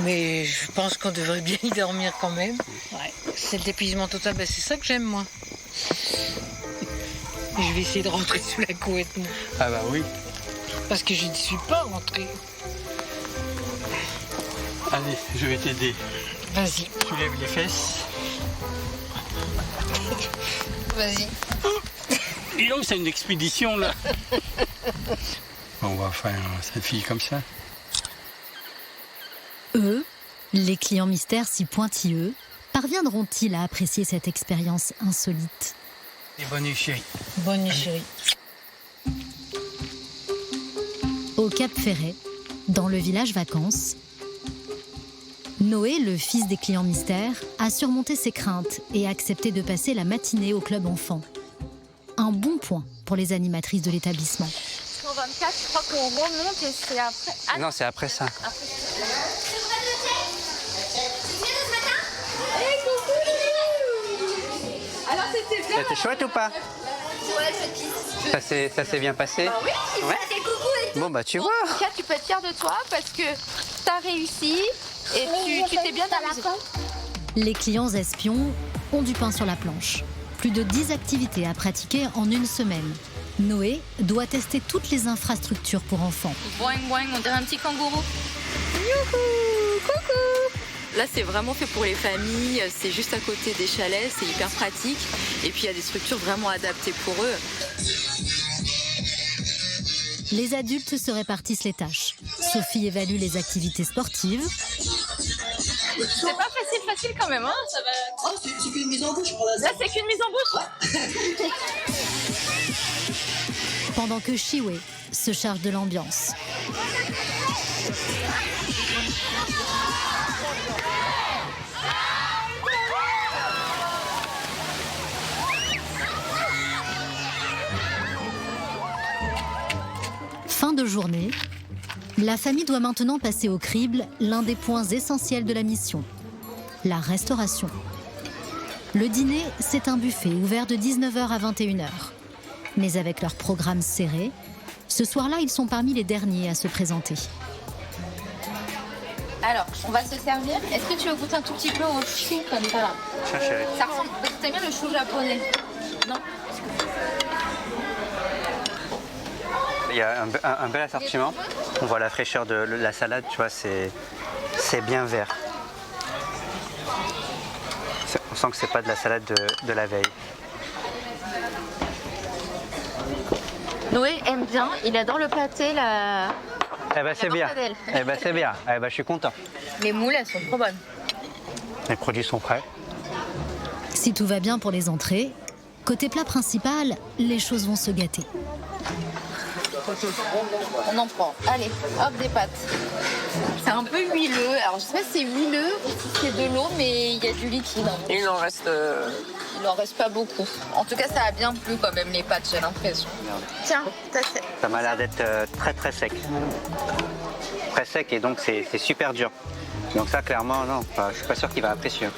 Mais je pense qu'on devrait bien y dormir quand même. Ouais. C'est l'épuisement total, ben c'est ça que j'aime moi. Je vais essayer de rentrer sous la couette. Moi. Ah bah oui. Parce que je n'y suis pas rentrée. Allez, je vais t'aider. Vas-y. Tu lèves les fesses. Vas-y. Dis donc, c'est une expédition là. On va faire cette fille comme ça. Eux, les clients mystères si pointilleux, parviendront-ils à apprécier cette expérience insolite? Et bonne nuit, chérie. Bonne nuit, chérie. Au Cap Ferret, dans le village vacances, Noé, le fils des clients mystères, a surmonté ses craintes et accepté de passer la matinée au club enfant. Un bon point pour les animatrices de l'établissement. En 24, je crois qu'on remonte et c'est après. Ah, non, c'est après ça. Alors c'était bien. C'était chouette ou pas? Ouais, Ça s'est bien passé? Bah oui, il ouais. fait des coucou et tout. Bon bah tu vois. En tout cas, tu peux être fier de toi parce que t'as réussi et tu t'es bien amusé. Les clients espions ont du pain sur la planche. Plus de 10 activités à pratiquer en une semaine. Noé doit tester toutes les infrastructures pour enfants. Boing boing, on dirait un petit kangourou. Youhou, coucou. Là, c'est vraiment fait pour les familles, c'est juste à côté des chalets, c'est hyper pratique. Et puis, il y a des structures vraiment adaptées pour eux. Les adultes se répartissent les tâches. Sophie évalue les activités sportives. C'est pas facile quand même, hein. Ça va... Oh, c'est qu'une mise en bouche. Là, c'est qu'une mise en bouche. Pendant que Shiwei se charge de l'ambiance. Fin de journée, la famille doit maintenant passer au crible l'un des points essentiels de la mission, la restauration. Le dîner, c'est un buffet ouvert de 19h à 21h. Mais avec leur programme serré, ce soir-là, ils sont parmi les derniers à se présenter. Alors, on va se servir. Est-ce que tu veux goûter un tout petit peu au chou comme ça là? Tiens, chérie. Ça ressemble... T'aimes bien le chou japonais? Non? Il y a un bel assortiment. On voit la fraîcheur de la salade, tu vois, c'est bien vert. On sent que c'est pas de la salade de la veille. Noé aime bien, il adore le pâté, la... Eh ben c'est bien. Eh ben c'est bien. Eh ben je suis content. Les moules, elles sont trop bonnes. Les produits sont prêts. Si tout va bien pour les entrées, côté plat principal, les choses vont se gâter. On en prend. Allez, hop, des pâtes. C'est un peu huileux. Alors, je sais pas si c'est huileux ou si c'est de l'eau, mais il y a du liquide. Il en reste... Il en reste pas beaucoup. En tout cas, ça a bien plu quand même, les pâtes, j'ai l'impression. Tiens, ça m'a l'air d'être très très sec. Très sec et donc c'est super dur. Donc ça, clairement, non, je suis pas sûr qu'il va apprécier.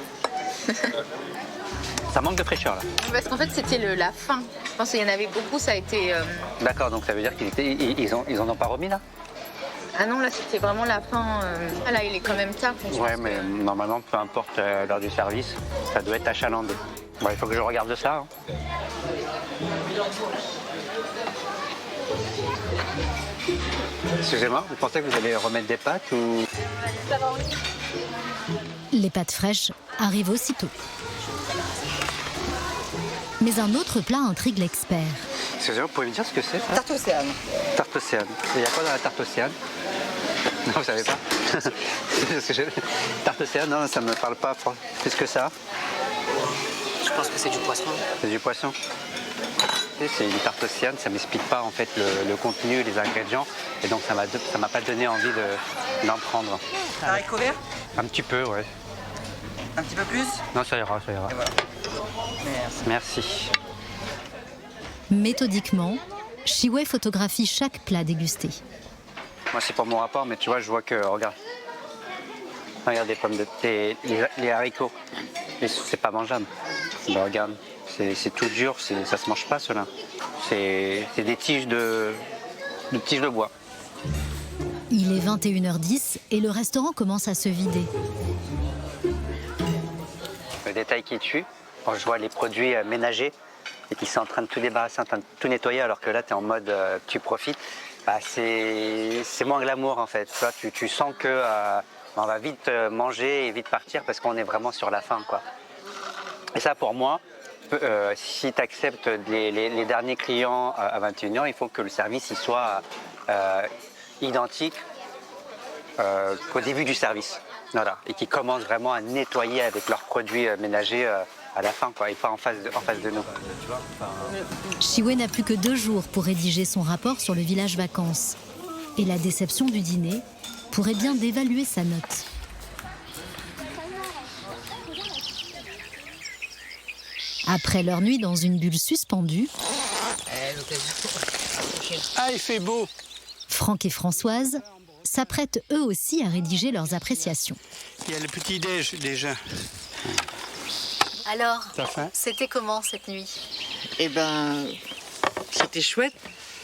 Ça manque de fraîcheur là. Parce qu'en fait, c'était la fin. Je pense qu'il y en avait beaucoup, ça a été... D'accord, donc ça veut dire qu'ils en ont pas remis là? Ah non, là, c'était vraiment la fin. Ah là, il est quand même tard. Ouais, mais normalement, peu importe l'heure du service, ça doit être achalandé. Bon, il faut que je regarde ça. Hein. Excusez-moi, vous pensez que vous allez remettre des pâtes ou... Les pâtes fraîches arrivent aussitôt. Mais un autre plat intrigue l'expert. Excusez-moi, vous pouvez me dire ce que c'est ça? Tarte océane. Tarte océane. Il y a quoi dans la tarte océane? Non, vous savez pas? Tarte océane, non, ça me parle pas plus que ça. Je pense que c'est du poisson. C'est du poisson. C'est une tarte océane, ça m'explique pas en fait le contenu, les ingrédients, et donc ça m'a pas donné envie d'en prendre. Haricot vert? Un petit peu, ouais. Un petit peu plus? Non, ça ira, ça ira. Et voilà. Merci. Méthodiquement, Shiwei photographie chaque plat dégusté. Moi, c'est pour mon rapport, mais tu vois, je vois que, regarde. Regarde les pommes de terre, les haricots. C'est pas mangeable. Ben, regarde, c'est tout dur, ça se mange pas, cela. C'est des tiges de bois. Il est 21h10 et le restaurant commence à se vider. Le détail qui tue, quand je vois les produits ménagers et qu'ils sont en train de tout débarrasser, en train de tout nettoyer, alors que là, tu es en mode tu profites, bah, c'est moins glamour en fait. Tu sens que on va vite manger et vite partir parce qu'on est vraiment sur la fin, quoi. Et ça, pour moi, si tu acceptes les derniers clients à 21h, il faut que le service il soit identique qu'au début du service. Voilà. Et qu'ils commencent vraiment à nettoyer avec leurs produits ménagers à la fin, quoi, et pas en face de nous. Shiwei n'a plus que 2 jours pour rédiger son rapport sur le village vacances. Et la déception du dîner pourrait bien dévaluer sa note. Après leur nuit dans une bulle suspendue, ah, il fait beau. Franck et Françoise s'apprêtent eux aussi à rédiger leurs appréciations. Il y a le petit-déj déjà. Alors, T'as faim? c'était comment cette nuit? Eh ben, c'était chouette,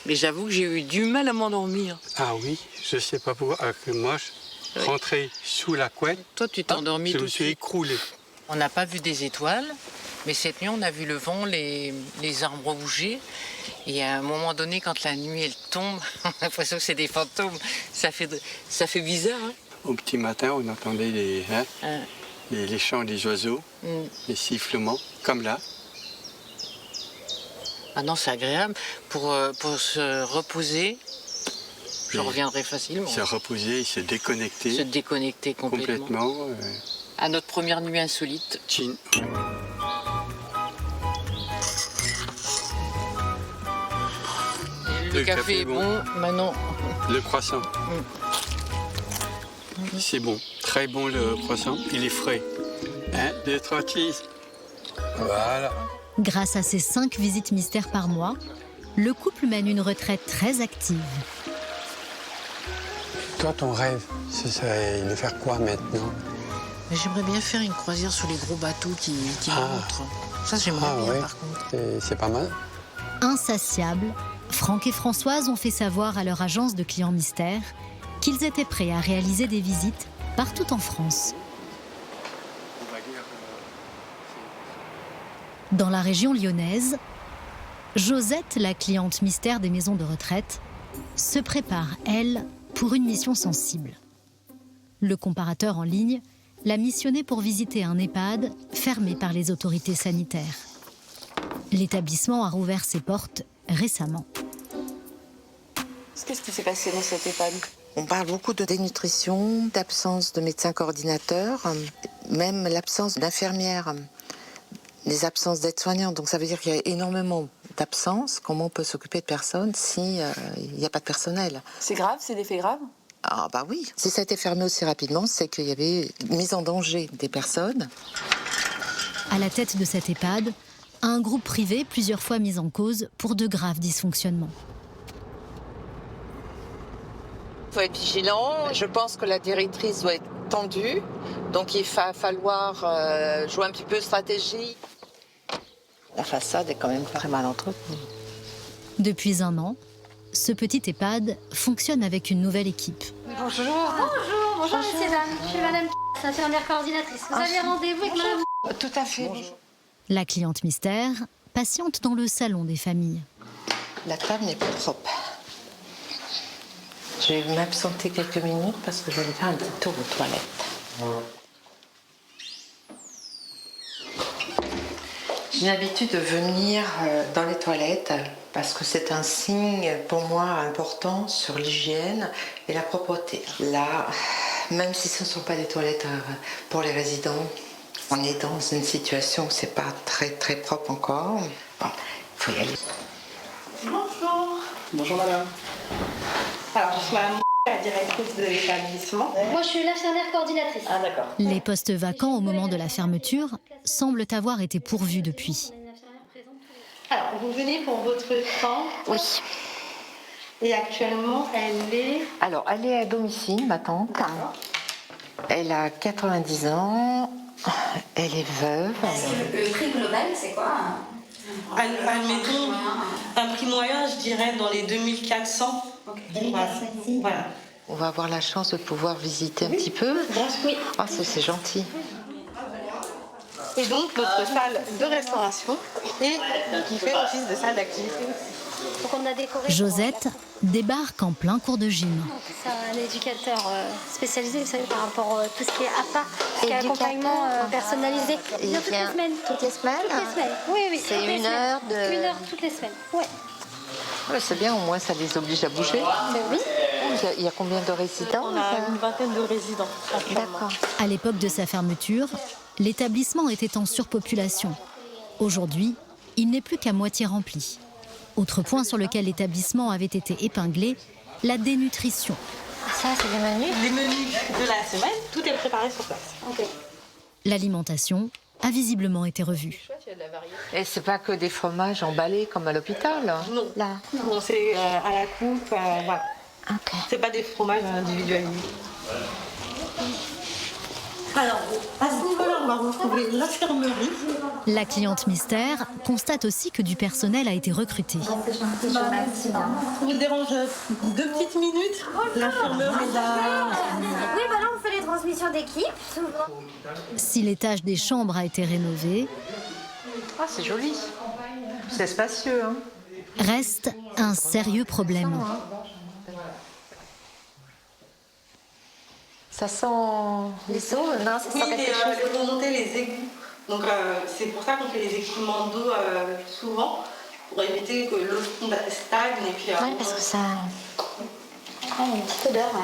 mais j'avoue que j'ai eu du mal à m'endormir. Ah oui, je sais pas pourquoi. Que moi, je rentrais sous la couette. Toi, tu t'es endormi je tout me de suis suite. écroulé. On n'a pas vu des étoiles, mais cette nuit, on a vu le vent, les arbres bouger. Et à un moment donné, quand la nuit, elle tombe, on a l'impression que c'est des fantômes. Ça fait bizarre, hein? Au petit matin, on entendait les chants des oiseaux, les sifflements, comme là. Ah non, c'est agréable pour se reposer Je reviendrai facilement. Se reposer, se déconnecter. Se déconnecter complètement. À notre première nuit insolite. Chin. Le café est bon, maintenant. Le croissant. C'est bon, très bon le croissant. Il est frais. 1, 2, 3, cheese. Voilà. Grâce à ces 5 visites mystères par mois, le couple mène une retraite très active. Toi, ton rêve, ce serait de faire quoi maintenant? J'aimerais bien faire une croisière sur les gros bateaux qui montrent. Ça, j'aimerais bien, par contre. C'est pas mal. Insatiables, Franck et Françoise ont fait savoir à leur agence de clients mystères qu'ils étaient prêts à réaliser des visites partout en France. Dans la région lyonnaise, Josette, la cliente mystère des maisons de retraite, se prépare, elle, pour une mission sensible. Le comparateur en ligne l'a missionnée pour visiter un EHPAD fermé par les autorités sanitaires. L'établissement a rouvert ses portes récemment. Qu'est-ce qui s'est passé dans cet EHPAD? On parle beaucoup de dénutrition, d'absence de médecins coordinateurs, même l'absence d'infirmières, des absences d'aides-soignants. Donc ça veut dire qu'il y a énormément d'absences. Comment on peut s'occuper de personnes s'il n'y a pas de personnel? C'est grave, c'est des faits graves? Ah bah oui. Si ça a été fermé aussi rapidement, c'est qu'il y avait une mise en danger des personnes. À la tête de cet EHPAD, un groupe privé plusieurs fois mis en cause pour de graves dysfonctionnements. Il faut être vigilant. Je pense que la directrice doit être tendue. Donc il va falloir jouer un petit peu de stratégie. La façade est quand même très mal entretenue. Depuis 1 an, ce petit EHPAD fonctionne avec une nouvelle équipe. Bonjour. Bonjour, messieurs, dames. Je suis madame infirmière coordinatrice. Vous avez rendez-vous avec madame? Tout à fait. La cliente mystère patiente dans le salon des familles. La table n'est pas propre. Je vais m'absenter quelques minutes parce que je vais faire un petit tour aux toilettes. J'ai l'habitude de venir dans les toilettes parce que c'est un signe pour moi important sur l'hygiène et la propreté. Là, même si ce ne sont pas des toilettes pour les résidents, on est dans une situation où c'est pas très très propre encore. Bon, il faut y aller. Bonjour. Bonjour madame. Alors, je suis madame la directrice de l'établissement. Moi, je suis l'infirmière coordinatrice. Ah d'accord. Les postes vacants au moment de la fermeture semblent avoir été pourvus depuis. Alors, vous venez pour votre femme? Oui. Et actuellement, elle est... Alors, elle est à domicile, ma tante. Elle a 90 ans. Elle est veuve. Le prix global, c'est quoi? Admettons, un prix moyen, je dirais, dans les 2400. Voilà. On va avoir la chance de pouvoir visiter un petit peu. Oui. Ah, c'est gentil. Et donc, notre salle de restauration et qui fait office de salle d'activité. Donc, on a décoré. Josette débarque en plein cours de gym. C'est un éducateur spécialisé, vous savez, par rapport à tout ce qui est APA, tout ce qui est accompagnement personnalisé. Il vient toutes les semaines. Toutes les semaines? Toutes les semaines, oui. C'est toutes les 1 semaines. heure de... 1 heure toutes les semaines, ouais. Ouais, c'est bien, au moins ça les oblige à bouger. Ben oui. Il y a combien de résidents? On a une vingtaine de résidents. D'accord. À l'époque de sa fermeture, l'établissement était en surpopulation. Aujourd'hui, il n'est plus qu'à moitié rempli. Autre point sur lequel l'établissement avait été épinglé, la dénutrition. Ça, c'est les menus? Les menus de la semaine, tout est préparé sur place. Ok. L'alimentation a visiblement été revue. Et c'est pas que des fromages emballés comme à l'hôpital? Non. Là. Non, c'est à la coupe, voilà. Ok. C'est pas des fromages individualisés. Alors, à ce niveau-là, on va retrouver l'infirmerie. La cliente mystère constate aussi que du personnel a été recruté. Ça vous dérange 2 petites minutes? L'infirmerie là. Oui, bah là, on fait les transmissions d'équipe. Si l'étage des chambres a été rénové, Ah, c'est joli. C'est spacieux, hein. reste un sérieux problème. Ça sent les eaux? Non, ça sent Oui, quelque chose. les remonter les égouts. Donc c'est pour ça qu'on fait les écoulements d'eau souvent, pour éviter que l'eau stagne et puis... Ouais, parce que ça... Ah, il y a une petite odeur, ouais.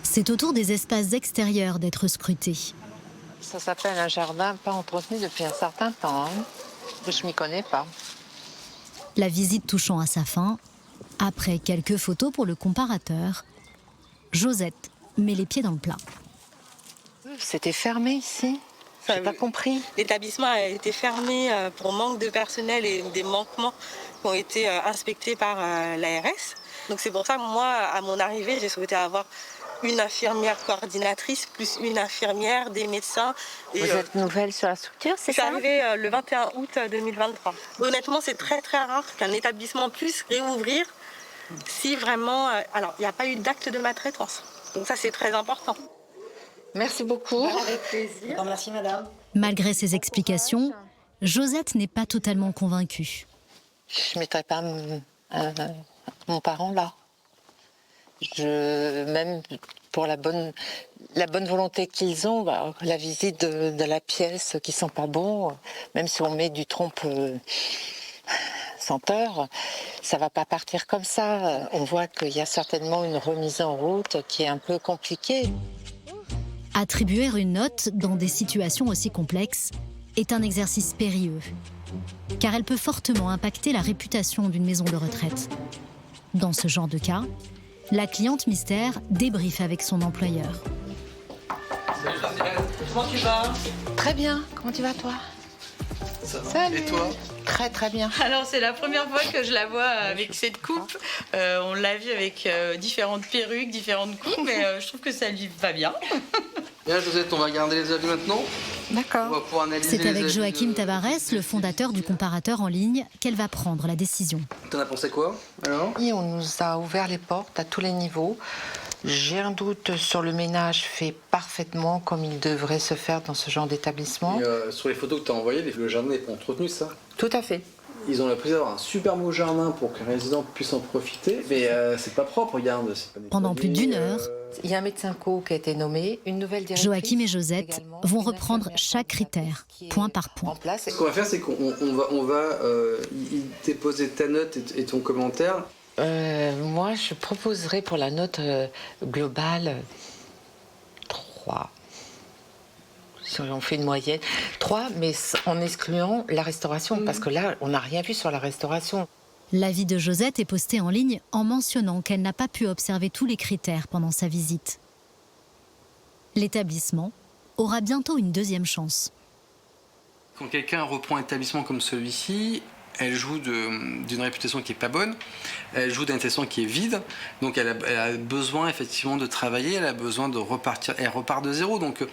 C'est au tour des espaces extérieurs d'être scrutés. Ça s'appelle un jardin pas entretenu depuis un certain temps. Hein. Je m'y connais pas. La visite touchant à sa fin, après quelques photos pour le comparateur, Josette met les pieds dans le plat. C'était fermé ici. J'ai pas compris. L'établissement a été fermé pour manque de personnel et des manquements qui ont été inspectés par l'ARS. Donc c'est pour ça que moi, à mon arrivée, j'ai souhaité avoir une infirmière coordinatrice, plus une infirmière, des médecins. Vous êtes nouvelle sur la structure, c'est ça? C'est arrivé le 21 août 2023. Honnêtement, c'est très très rare qu'un établissement puisse réouvrir si vraiment... alors, il n'y a pas eu d'acte de maltraitance. Donc ça, c'est très important. Merci beaucoup. Avec plaisir. Merci, madame. Malgré ces explications, Josette n'est pas totalement convaincue. Je ne mettrai pas mon parent là. Même pour la bonne volonté qu'ils ont, la visite de la pièce qui sent pas bon, même si on met du trompe senteur, ça va pas partir comme ça. On voit qu'il y a certainement une remise en route qui est un peu compliquée. Attribuer une note dans des situations aussi complexes est un exercice périlleux, car elle peut fortement impacter la réputation d'une maison de retraite. Dans ce genre de cas, la cliente mystère débriefe avec son employeur. Salut Josiane, comment tu vas? Très bien, comment tu vas toi? Salut. Et toi? Très très bien. Alors c'est la première fois que je la vois avec cette coupe. On l'a vue avec différentes perruques, différentes coupes, mais je trouve que ça lui va bien. Bien Josette, on va regarder les avis maintenant. D'accord. C'est avec Joachim Tavares, le fondateur du comparateur en ligne, qu'elle va prendre la décision. T'en as pensé quoi alors? Et on nous a ouvert les portes à tous les niveaux. J'ai un doute sur le ménage fait parfaitement comme il devrait se faire dans ce genre d'établissement. Sur les photos que tu as envoyées, le jardin n'est pas entretenu, ça? Tout à fait. Ils ont la plus d'avoir un super beau jardin pour que les résidents puissent en profiter, mais c'est pas propre, regarde. Pas pendant plus d'une heure, il y a un médecin co qui a été nommé, une nouvelle directrice. Joachim et Josette vont reprendre chaque critère, point par point. Ce qu'on va faire, c'est qu'on va déposer ta note et ton commentaire. Moi, je proposerais pour la note globale 3. Si on fait une moyenne, 3, mais en excluant la restauration, parce que là, on n'a rien vu sur la restauration. L'avis de Josette est posté en ligne en mentionnant qu'elle n'a pas pu observer tous les critères pendant sa visite. L'établissement aura bientôt une deuxième chance. Quand quelqu'un reprend un établissement comme celui-ci, elle joue d'une réputation qui n'est pas bonne, elle joue d'une réputation qui est vide, donc elle a besoin effectivement de travailler, elle a besoin de repartir, elle repart de zéro. Donc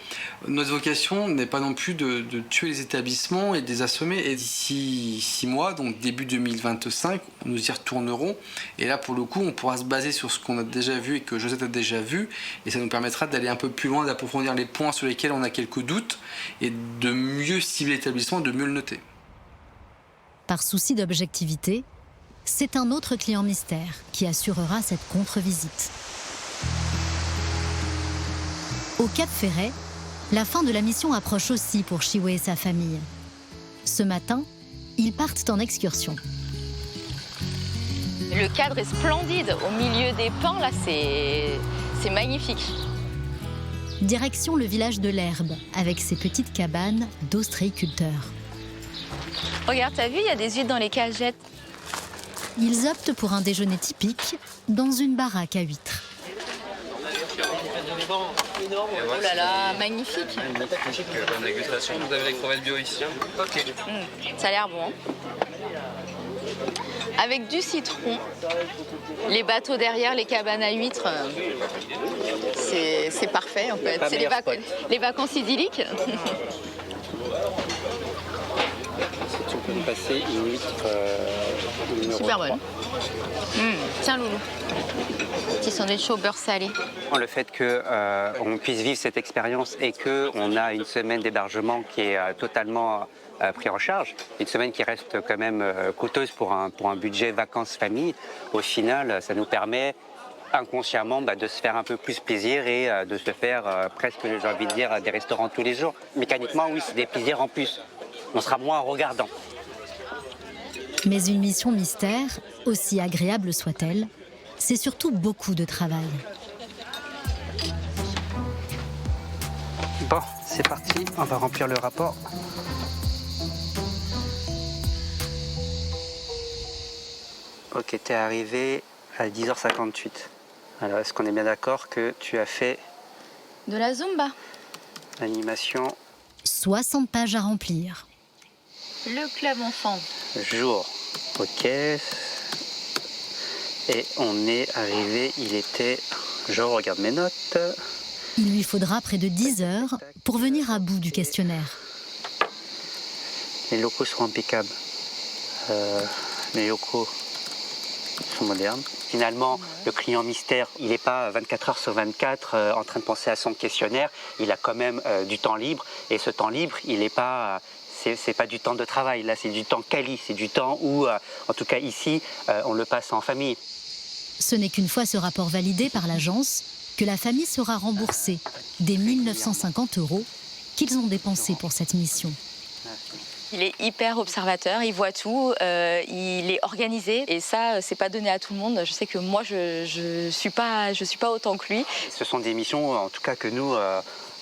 notre vocation n'est pas non plus de tuer les établissements et de les assommer. Et d'ici 6 mois, donc début 2025, nous y retournerons. Et là, pour le coup, on pourra se baser sur ce qu'on a déjà vu et que Josette a déjà vu. Et ça nous permettra d'aller un peu plus loin, d'approfondir les points sur lesquels on a quelques doutes et de mieux cibler l'établissement, de mieux le noter. Par souci d'objectivité, c'est un autre client mystère qui assurera cette contre-visite. Au Cap Ferret, la fin de la mission approche aussi pour Chiwe et sa famille. Ce matin, ils partent en excursion. Le cadre est splendide. Au milieu des pins, là, c'est magnifique. Direction le village de l'Herbe, avec ses petites cabanes d'ostréiculteurs. Regarde, t'as vu, il y a des huîtres dans les cagettes. Ils optent pour un déjeuner typique dans une baraque à huîtres. Oh là là, magnifique. Bonne dégustation, vous avez les crevettes bio ici. Ok. Ça a l'air bon. Avec du citron, les bateaux derrière, les cabanes à huîtres, c'est parfait en fait. C'est les vacances idylliques. Tu peux nous passer une huître numéro super 3. bonne. Tiens Loulou, petit sandwich au beurre salé. Le fait qu'on puisse vivre cette expérience et qu'on a une semaine d'hébergement qui est totalement pris en charge, une semaine qui reste quand même coûteuse pour un budget vacances-famille, au final, ça nous permet inconsciemment de se faire un peu plus plaisir et de se faire presque, j'ai envie de dire, des restaurants tous les jours. Mécaniquement, oui, c'est des plaisirs en plus. On sera moins regardant. Mais une mission mystère, aussi agréable soit-elle, c'est surtout beaucoup de travail. Bon, c'est parti, on va remplir le rapport. Ok, t'es arrivé à 10h58. Alors, est-ce qu'on est bien d'accord que tu as fait De la Zumba. l'animation 60 pages à remplir. Le club enfant. jour? Ok. Et on est arrivé, il était... Je regarde mes notes. Il lui faudra près de 10 heures pour venir à bout du questionnaire. Les locaux sont impeccables. Les locaux sont modernes. Finalement, le client mystère, il n'est pas 24 heures sur 24 en train de penser à son questionnaire. Il a quand même du temps libre. Et ce temps libre, il n'est pas... c'est pas du temps de travail. Là, c'est du temps quali. C'est du temps où, en tout cas ici, on le passe en famille. Ce n'est qu'une fois ce rapport validé par l'agence que la famille sera remboursée des 1 950 € qu'ils ont dépensés pour cette mission. Il est hyper observateur, il voit tout, il est organisé et ça, c'est pas donné à tout le monde. Je sais que moi, je suis pas autant que lui. Ce sont des missions, en tout cas, que nous,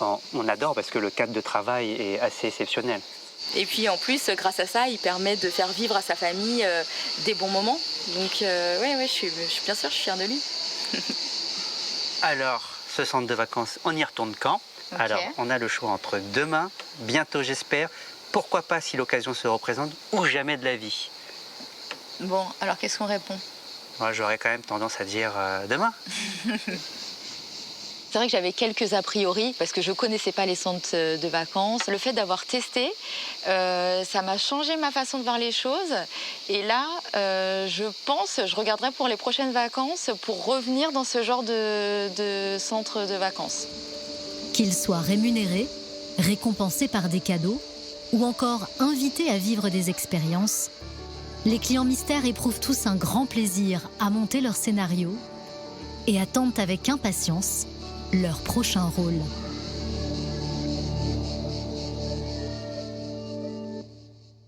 on adore parce que le cadre de travail est assez exceptionnel. Et puis en plus, grâce à ça, il permet de faire vivre à sa famille des bons moments. Donc ouais, je suis bien sûre, je suis fière de lui. Alors, ce centre de vacances, on y retourne quand? Okay. Alors, on a le choix entre demain, bientôt j'espère, pourquoi pas si l'occasion se représente, ou jamais de la vie. Bon, alors qu'est-ce qu'on répond? Moi, j'aurais quand même tendance à dire demain. C'est vrai que j'avais quelques a priori parce que je ne connaissais pas les centres de vacances. Le fait d'avoir testé, ça m'a changé ma façon de voir les choses. Et là, je regarderai pour les prochaines vacances pour revenir dans ce genre de centre de vacances. Qu'ils soient rémunérés, récompensés par des cadeaux ou encore invités à vivre des expériences, les clients mystères éprouvent tous un grand plaisir à monter leur scénario et attendent avec impatience leur prochain rôle.